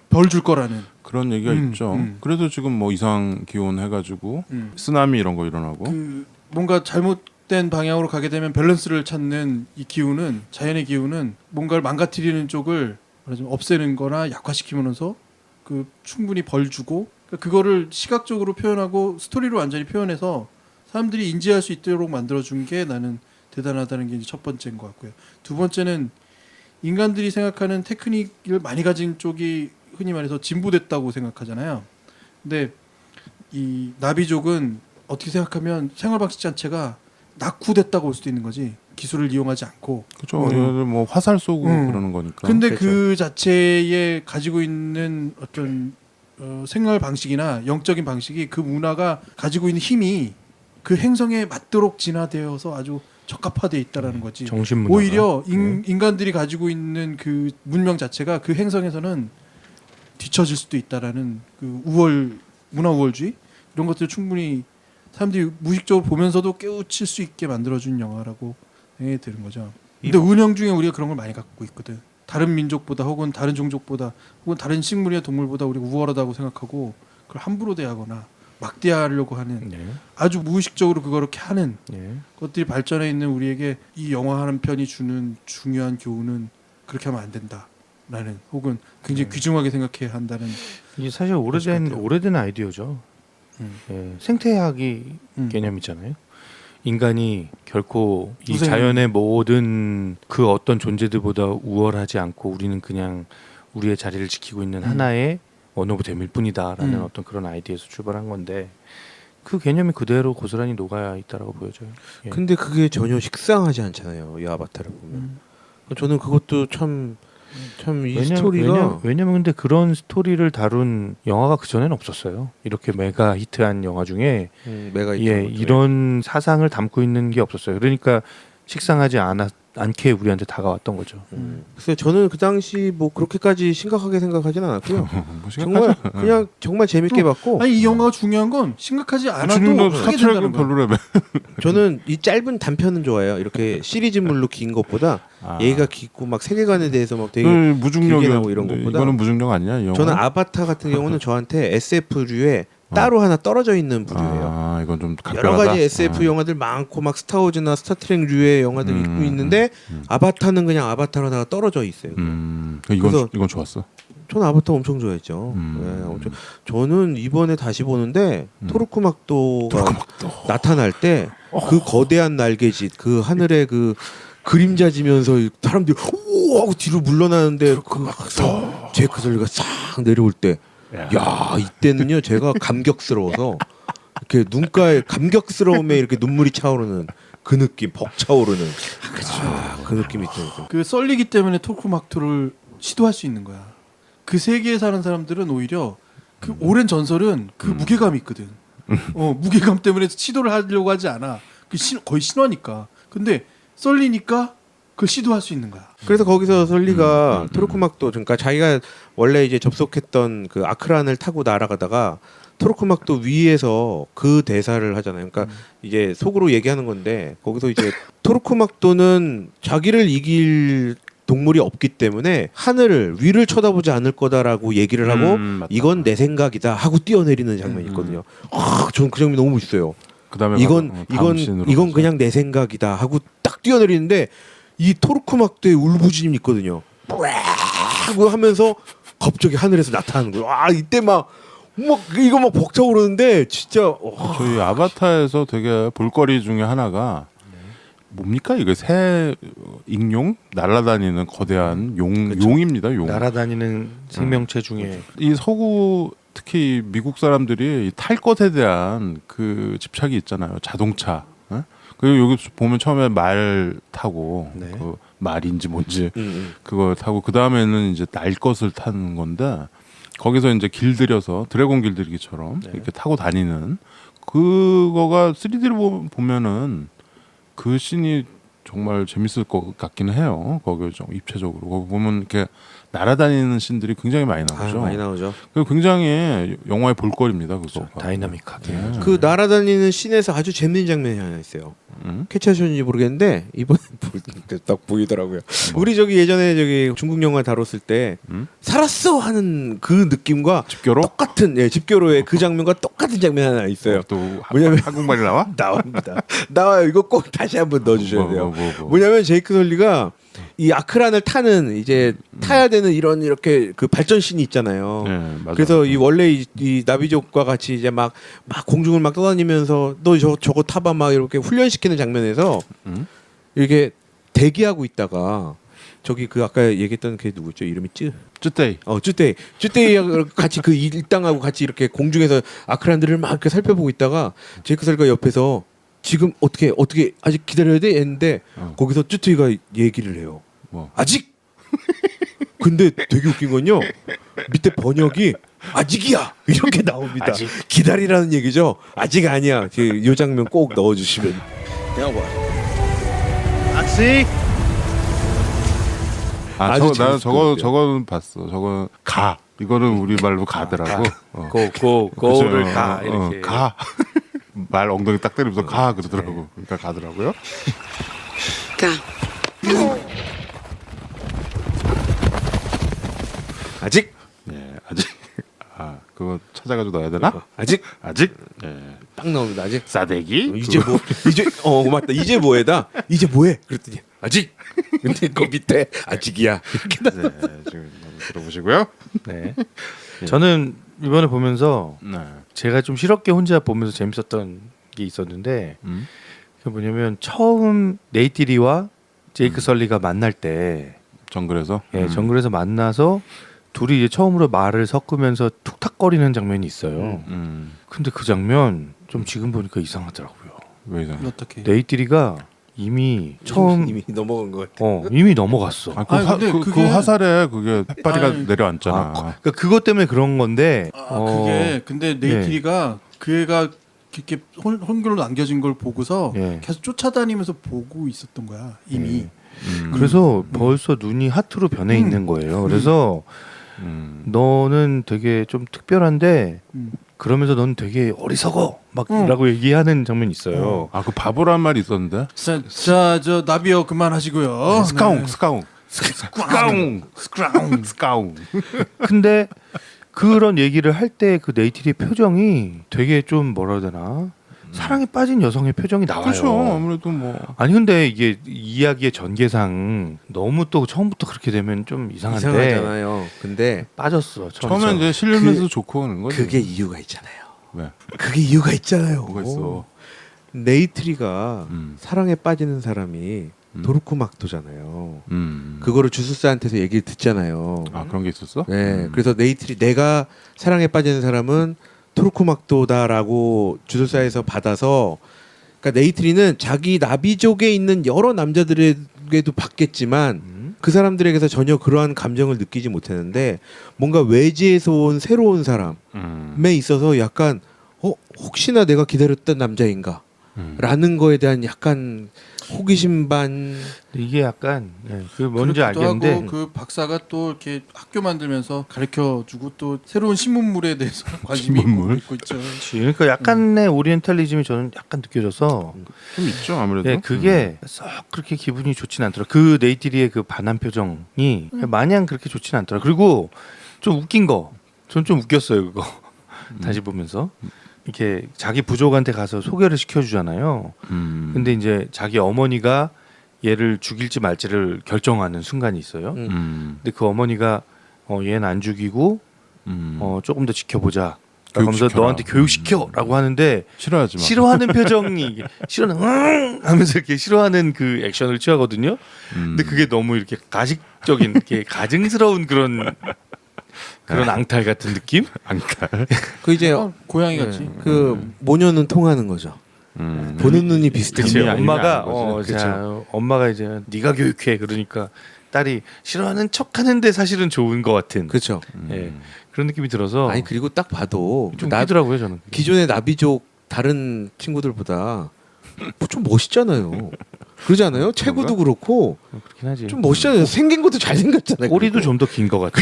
벌 줄 거라는 그런 얘기가 있죠. 그래서 지금 뭐 이상 기온 해가지고 쓰나미 이런 거 일어나고 그 뭔가 잘못된 방향으로 가게 되면 밸런스를 찾는 이 기후는 자연의 기후는 뭔가를 망가뜨리는 쪽을 말하자면 없애는 거나 약화시키면서 그 충분히 벌 주고 그거를 시각적으로 표현하고 스토리로 완전히 표현해서 사람들이 인지할 수 있도록 만들어준 게 나는 대단하다는 게 이제 첫 번째인 것 같고요. 두 번째는 인간들이 생각하는 테크닉을 많이 가진 쪽이 흔히 말해서 진보됐다고 생각하잖아요. 근데 이 나비족은 어떻게 생각하면 생활 방식 자체가 낙후됐다고 볼 수도 있는 거지. 기술을 이용하지 않고. 그렇죠. 뭐 화살 쏘고 그러는 거니까. 근데 그렇죠. 그 자체에 가지고 있는 어떤 생활 방식이나 영적인 방식이 그 문화가 가지고 있는 힘이 그 행성에 맞도록 진화되어서 아주 적합화되어 있다라는 거지. 정신문화가. 오히려 인간들이 가지고 있는 그 문명 자체가 그 행성에서는 뒤처질 수도 있다라는 그 문화 우월주의 이런 것들 충분히 사람들이 무의식적으로 보면서도 깨우칠 수 있게 만들어준 영화라고 생각이 드는 거죠. 근데 운영 중에 우리가 그런 걸 많이 갖고 있거든. 다른 민족보다 혹은 다른 종족보다 혹은 다른 식물이나 동물보다 우리가 우월하다고 생각하고 그걸 함부로 대하거나 막대하려고 하는 아주 무의식적으로 그렇게 하는 것들이 발전해 있는 우리에게 이 영화 한 편이 주는 중요한 교훈은 그렇게 하면 안 된다라는 혹은 굉장히 귀중하게 생각해야 한다는 이게 사실 오래된 아이디어죠. 생태학이 개념이잖아요. 인간이 결코 이 자연의 모든 그 어떤 존재들보다 우월하지 않고 우리는 그냥 우리의 자리를 지키고 있는 하나의 원오브댐일 뿐이다라는 어떤 그런 아이디어에서 출발한 건데 그 개념이 그대로 고스란히 녹아 있다라고 보여져요. 근데 그게 전혀 식상하지 않잖아요. 이 아바타를 보면. 저는 그것도 참 이 스토리가 왜냐면 근데 그런 스토리를 다룬 영화가 그 전에는 없었어요. 이렇게 메가 히트한 영화 중에 메가 히트 이런 사상을 담고 있는 게 없었어요. 그러니까 식상하지 않게 우리한테 다가왔던 거죠. 그래서 저는 그 당시 뭐 그렇게까지 심각하게 생각하진 않았고요. 뭐 정말 그냥 정말 재밌게 봤고 아니 이 영화가 중요한 건 심각하지 않아도 중도 하게 스타트랙은 된다는 거야. 별로라며. 저는 이 짧은 단편은 좋아해요. 이렇게 시리즈물로 긴 것보다 얘가 깊고 막 세계관에 대해서 막 되게 무중력이 길게 나오고 이런 것보다 이거는 무중력 아니야? 이 영화? 저는 아바타 같은 경우는 저한테 SF류에 따로 하나 떨어져 있는 부류예요. 아, 이건 좀 각별하다. 여러 가지 SF 영화들 많고 막 스타워즈나 스타트랙류의 영화들이 있고 있는데 아바타는 그냥 아바타로다가 떨어져 있어요. 그래서 이건 좋았어. 저는 아바타 엄청 좋아했죠. 네, 저는 이번에 다시 보는데 토르코막도가 나타날 때 그 거대한 날개짓, 그 하늘에 그 그림자 지면서 사람들이 오 하고 뒤로 물러나는데 그 제이크 설리가 싹 내려올 때, 야 이때는요 제가 감격스러워서 이렇게 눈가에 감격스러움에 이렇게 눈물이 차오르는 그 느낌, 벅차오르는 그 느낌이 있죠. 그 썰리기 때문에 토크마크를 시도할 수 있는 거야. 그 세계에 사는 사람들은 오히려 그 오랜 전설은 그 무게감이 있거든. 무게감 때문에 시도를 하려고 하지 않아. 그 거의 신화니까. 근데 썰리니까 그걸 시도할 수 있는 거야. 그래서 거기서 설리가 토르코막도 그러니까 자기가 원래 이제 접속했던 그 아크란을 타고 날아가다가 토르코막도 위에서 그 대사를 하잖아요. 그러니까 이제 속으로 얘기하는 건데 거기서 이제 토르코막도는 자기를 이길 동물이 없기 때문에 하늘을 위를 쳐다보지 않을 거다라고 얘기를 하고 맞다. 이건 내 생각이다 하고 뛰어내리는 장면이 있거든요. 저는 그 장면 너무 멋있어요. 그다음에 이건 그냥 내 생각이다 하고 딱 뛰어내리는데 이 토르코막도의 울부짖음이 있거든요. 하고 하면서 갑자기 하늘에서 나타나는 거예요. 이때 막 이거 막 벅차오르는데 진짜 저희 아바타에서 되게 볼거리 중에 하나가 뭡니까 이거 새 익룡 날아다니는 거대한 용입니다. 용. 날아다니는 생명체 중에 이 서구 특히 미국 사람들이 탈 것에 대한 그 집착이 있잖아요. 자동차. 그리고 여기 보면 처음에 말 타고 그 말인지 뭔지 그걸 타고 그 다음에는 이제 날 것을 타는 건데 거기서 이제 길들여서 드래곤 길들이기처럼 이렇게 타고 다니는 그거가 3D로 보면은 그 씬이 정말 재밌을 것 같기는 해요. 거기 좀 입체적으로 거기 보면 이렇게 날아다니는 씬들이 굉장히 많이 나오죠. 많이 나오죠. 그 굉장히 영화의 볼거리입니다. 그거 다이나믹하게. 그 날아다니는 씬에서 아주 재밌는 장면이 하나 있어요. 캐치하셨는지 모르겠는데 이번에 딱 보이더라고요. 우리 저기 예전에 저기 중국 영화 다뤘을 때 살았어 하는 그 느낌과 집교로 똑같은 집교로의 그 장면과 똑같은 장면 하나 있어요. 또 뭐냐면 한국말이 나와? 나옵니다. 나와요. 이거 꼭 다시 한번 넣어주셔야 돼요. 뭐. 뭐냐면 제이크 설리가 이 아크란을 타는 이제 타야 되는 이렇게 그 발전신이 있잖아요. 네, 맞아요. 그래서 이 원래 이 나비족과 같이 이제 막 공중을 막 떠다니면서 너 저거 타봐 막 이렇게 훈련시키는 장면에서 이렇게 대기하고 있다가 저기 그 아까 얘기했던 그 누구죠? 이름이 쯔떼이. 쯔떼이 같이 그 일당하고 같이 이렇게 공중에서 아크란들을 막 이렇게 살펴보고 있다가 제이크 설리가 옆에서 지금 어떻게 아직 기다려야 돼? 했는데 거기서 쯔쯔이가 얘기를 해요. 뭐? 아직. 근데 되게 웃긴 건요. 밑에 번역이 아직이야 이렇게 나옵니다. 아직. 기다리라는 얘기죠. 아직 아니야. 이 장면 꼭 넣어주시면. 아직 아주 나는 재밌을 것 같아요. 저거는 봤어. 저거 가. 이거는 우리 말로 가더라고. 고를 그죠? 가 이렇게 가. 말 엉덩이 딱 때리면서 가 그러더라고. 그러니까 가더라고요. 아직. 예, 아직. 그거 찾아가지고 넣어야 되나? 아직. 예. 딱 나옵니다. 아직. 싸대기. 이제 맞다. 이제 뭐해다. 이제 뭐해? 그랬더니 아직. 근데 그 밑에 아직이야. 이렇게 나. 네, 지금 한번 들어보시고요. 네. 저는 이번에 보면서 네. 제가 좀 실없게 혼자 보면서 재밌었던 게 있었는데 그 뭐냐면 처음 네이티리와 제이크 설리가 만날 때 정글에서. 정글에서 만나서 둘이 이제 처음으로 말을 섞으면서 툭탁거리는 장면이 있어요. 근데 그 장면 좀 지금 보니까 이상하더라고요. 왜 이상해? 어떻게? 네이티리가 이미 처음 이미 넘어간 것 같아. 이미 넘어갔어. 근데 그 그게- 화살에 그게 햇바리가 아니, 내려앉잖아. 그러니까 그것 때문에 그런 건데 그게 근데 네이트리가 그 애가 이렇게 홀글로 남겨진 걸 보고서 예. 계속 쫓아다니면서 보고 있었던 거야 이미. 예. 그래서 음. 벌써 눈이 하트로 변해 있는 거예요. 그래서 너는 되게 좀 특별한데 음. 그러면서 넌 되게 어리석어 막라고 얘기하는 장면이 있어요. 아 그 바보란 말이 있었는데. 자, 저 나비요 그만하시고요. 스카웅 네. 스카웅 스카웅. 근데 그런 얘기를 할 때 그 네이티리의 표정이 되게 좀 뭐라 해야 되나 사랑에 빠진 여성의 표정이 나와요. 그렇죠. 아무래도 뭐 아니 근데 이게 이야기의 전개상 너무 또 처음부터 그렇게 되면 좀 이상한데 이상하잖아요. 근데 빠졌어. 처음에 이제 실르면서 좋고 그런 거지. 그게 이유가 있잖아요. 왜? 그게 이유가 있잖아요. 뭐가 있어? 네이트리가 음. 사랑에 빠지는 사람이 도르코막도잖아요. 그거를 주술사한테서 얘기를 듣잖아요. 아 그런 게 있었어? 네, 그래서 네이트리 내가 사랑에 빠지는 사람은 토르코막도다라고 주술사에서 받아서, 그러니까 네이트리는 자기 나비족에 있는 여러 남자들에게도 받겠지만 그 사람들에게서 전혀 그러한 감정을 느끼지 못했는데 뭔가 외지에서 온 새로운 사람에 있어서 약간 혹시나 내가 기다렸던 남자인가? 라는 거에 대한 약간 호기심 반. 이게 약간 그 뭔지 그렇기도 알겠는데 하고 그 박사가 또 이렇게 학교 만들면서 가르쳐주고 또 새로운 신문물에 대해서 관심이 신문물? 있고 있죠. 그러니까 약간의 오리엔탈리즘이 저는 약간 느껴져서 좀 있죠 아무래도. 그게 썩 그렇게 기분이 좋진 않더라. 그 네이티리의 그 반한 표정이 마냥 그렇게 좋진 않더라. 그리고 좀 웃긴 거, 전 좀 웃겼어요 그거. 다시 보면서 이렇게 자기 부족한테 가서 소개를 시켜주잖아요. 근데 이제 자기 어머니가 얘를 죽일지 말지를 결정하는 순간이 있어요. 근데 그 어머니가 얘는 안 죽이고 조금 더 지켜보자. 그러면서 교육시켜라. 너한테 교육시켜라고 하는데 싫어하지 마. 싫어하는 표정이 싫어하는 하면서 이렇게 싫어하는 그 액션을 취하거든요. 근데 그게 너무 이렇게 가식적인 이렇게 가증스러운 그런 앙탈 같은 느낌? 앙탈. 그 이제 고양이 같이. 그 모녀는 통하는 거죠. 보는 눈이 비슷해요. 그치, 이미 엄마가 아는 거지. 자, 엄마가 이제 네가 교육해 그러니까 딸이 싫어하는 척하는데 사실은 좋은 것 같은 그렇죠. 예, 그런 느낌이 들어서 아니 그리고 딱 봐도 좀 나- 웃기더라고요 저는. 기존의 나비족 다른 친구들보다 좀 멋있잖아요. 그러지 않아요? 체구도 그렇고 그렇긴 하지. 좀 멋있잖아요. 생긴 것도 잘 생겼잖아요. 꼬리도 좀 더 긴 것 같아.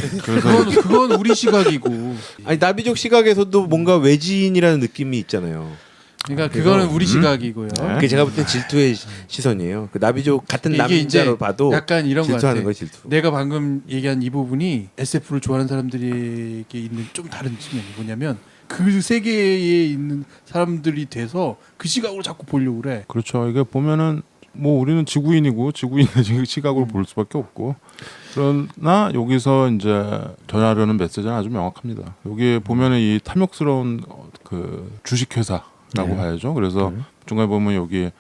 그건 우리 시각이고. 아니 나비족 시각에서도 뭔가 외지인이라는 느낌이 있잖아요. 그러니까 그거는 우리 시각이고요. 그게 제가 볼 땐 질투의 시선이에요. 그 나비족 같은 이게 이제 남자로 봐도 약간 이런 거 같아. 질투하는 거예요, 질투. 내가 방금 얘기한 이 부분이 SF를 좋아하는 사람들에게 있는 좀 다른 측면이 뭐냐면 그 세계에 있는 사람들이 돼서 그 시각으로 자꾸 보려고 그래. 그렇죠. 이게 보면은 뭐 우리는 지구인이고 지구인의 시각으로 볼 수밖에 없고, 그러나 여기서 이제 전하려는 메시지는 아주 명확합니다. 여기 보면은 이 탐욕스러운 그 주식회사라고 봐야죠. 그래서 중간에 보면 여기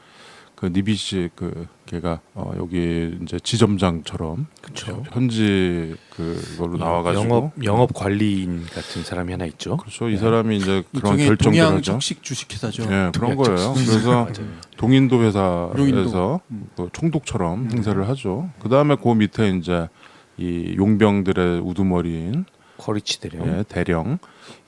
그 니비시 그 걔가 여기 이제 지점장처럼 그쵸. 현지 그걸로 나와가지고 영업 관리인 같은 사람이 하나 있죠. 그렇죠. 이 사람이 이제 그런 일종의 결정들을 동양 하죠. 적식 주식회사죠. 예, 그런 동양 거예요. 적식. 그래서 맞아요. 동인도 회사에서 용인도. 그 총독처럼 행세를 하죠. 그 다음에 그 밑에 이제 이 용병들의 우두머리인 거리치 대령. 예, 대령,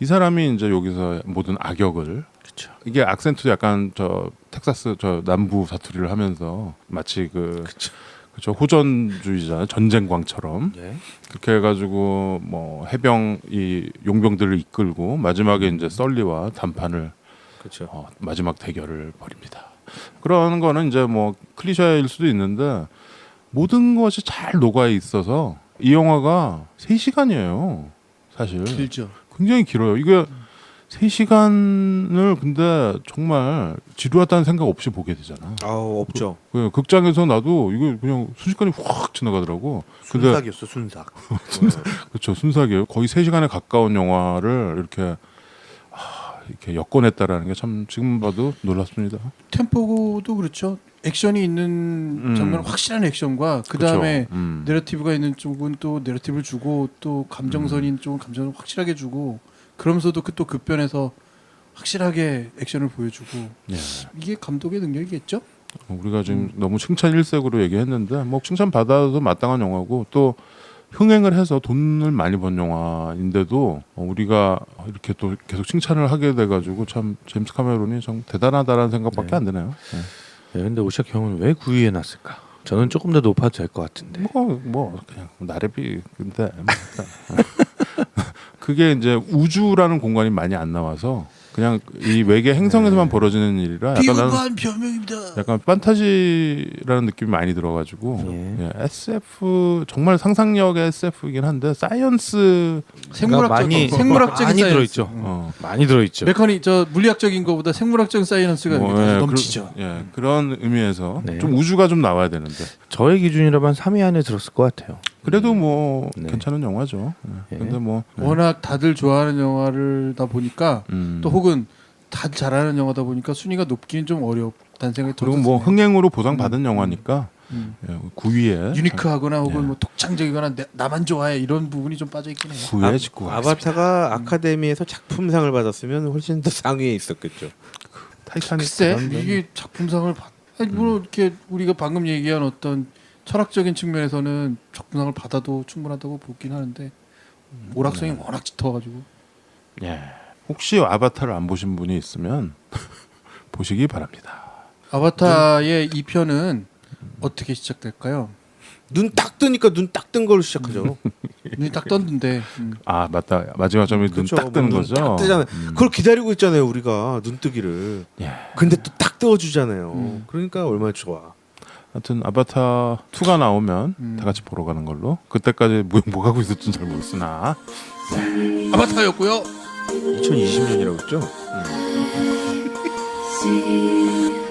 이 사람이 이제 여기서 모든 악역을, 그렇죠. 이게 악센트도 약간 저 텍사스 저 남부 사투리를 하면서 마치 그렇죠, 호전주의자 전쟁광처럼 예. 그렇게 해가지고 뭐 해병 이 용병들을 이끌고 마지막에 이제 썰리와 단판을 그렇죠. 마지막 대결을 벌입니다. 그런 거는 이제 뭐 클리셰일 수도 있는데 모든 것이 잘 녹아 있어서 이 영화가 3시간이에요. 사실 길죠. 굉장히 길어요. 이게 3시간을 근데 정말 지루하다는 생각 없이 보게 되잖아. 없죠. 그 극장에서 나도 이거 그냥 순식간에 확 지나가더라고. 근데 순삭이었어 순삭. 그렇죠, 순삭이에요. 거의 3시간에 가까운 영화를 이렇게 엮어냈다라는 게 참 지금 봐도 놀랍습니다. 템포도 그렇죠. 액션이 있는 장면은 확실한 액션과 그 다음에 그렇죠. 내러티브가 있는 쪽은 또 내러티브를 주고 또 감정선이 있는 쪽은 감정을 확실하게 주고 그러면서도 또 급변해서 확실하게 액션을 보여주고 예. 이게 감독의 능력이겠죠? 우리가 지금 너무 칭찬 일색으로 얘기했는데 뭐 칭찬 받아도 마땅한 영화고 또 흥행을 해서 돈을 많이 번 영화인데도 우리가 이렇게 또 계속 칭찬을 하게 돼가지고 참 제임스 카메론이 좀 대단하다라는 생각밖에 네. 안 드네요. 네. 네, 근데 오샤키 형은 왜 9위에 놨을까? 저는 조금 더 높아도 될 것 같은데. 뭐 그냥 나래비 근데 그게 이제 우주라는 공간이 많이 안 나와서 그냥 이 외계 행성에서만 벌어지는 일이라 약간 나는 변명입니다. 약간 판타지라는 느낌이 많이 들어가지고 예. 예, SF 정말 상상력의 SF이긴 한데 사이언스 많이 생물학적인 많이 사이언스. 들어있죠. 많이 들어있죠. 메커니 저 물리학적인 것보다 생물학적인 사이언스가 여기 다 넘치죠. 그런 의미에서 네. 좀 우주가 좀 나와야 되는데 저의 기준이라면 3위 안에 들었을 것 같아요. 그래도 뭐 네. 괜찮은 영화죠. 예. 근데 뭐 워낙 다들 좋아하는 영화를다 보니까 또 혹은 다들 잘하는 영화다 보니까 순위가 높기는 좀 어렵다는 생각이 들어요. 그리고 뭐 흥행으로 보상받은 영화니까 9위에 유니크하거나 혹은 예. 뭐 독창적이거나 나만 좋아해 이런 부분이 좀 빠져 있긴 해요. 9위에 짓고 아바타가 아카데미에서 작품상을 받았으면 훨씬 더 상위에 있었겠죠. 타이타닉 글쎄 이게 작품상을 아니, 물론 이렇게 우리가 방금 얘기한 어떤 철학적인 측면에서는 작품상을 받아도 충분하다고 보긴 하는데 오락성이 워낙 짙어가지고 예. 혹시 아바타를 안 보신 분이 있으면 보시기 바랍니다. 아바타의 2편은 어떻게 시작될까요? 눈 딱 뜨니까 눈 딱 뜬 걸로 시작하죠. 눈이 딱 떴는데 아 맞다 마지막 점이 눈 딱 뜨는 눈 거죠. 딱 뜨잖아요. 그걸 기다리고 있잖아요 우리가 눈 뜨기를. 예. 근데 또 딱 뜨어주잖아요. 그러니까 얼마나 좋아. 하여튼 아바타 2가 나오면 다 같이 보러 가는 걸로. 그때까지 뭐 하고 있을지는 잘 모르겠으나 아바타였고요. 2020년이라고 했죠. See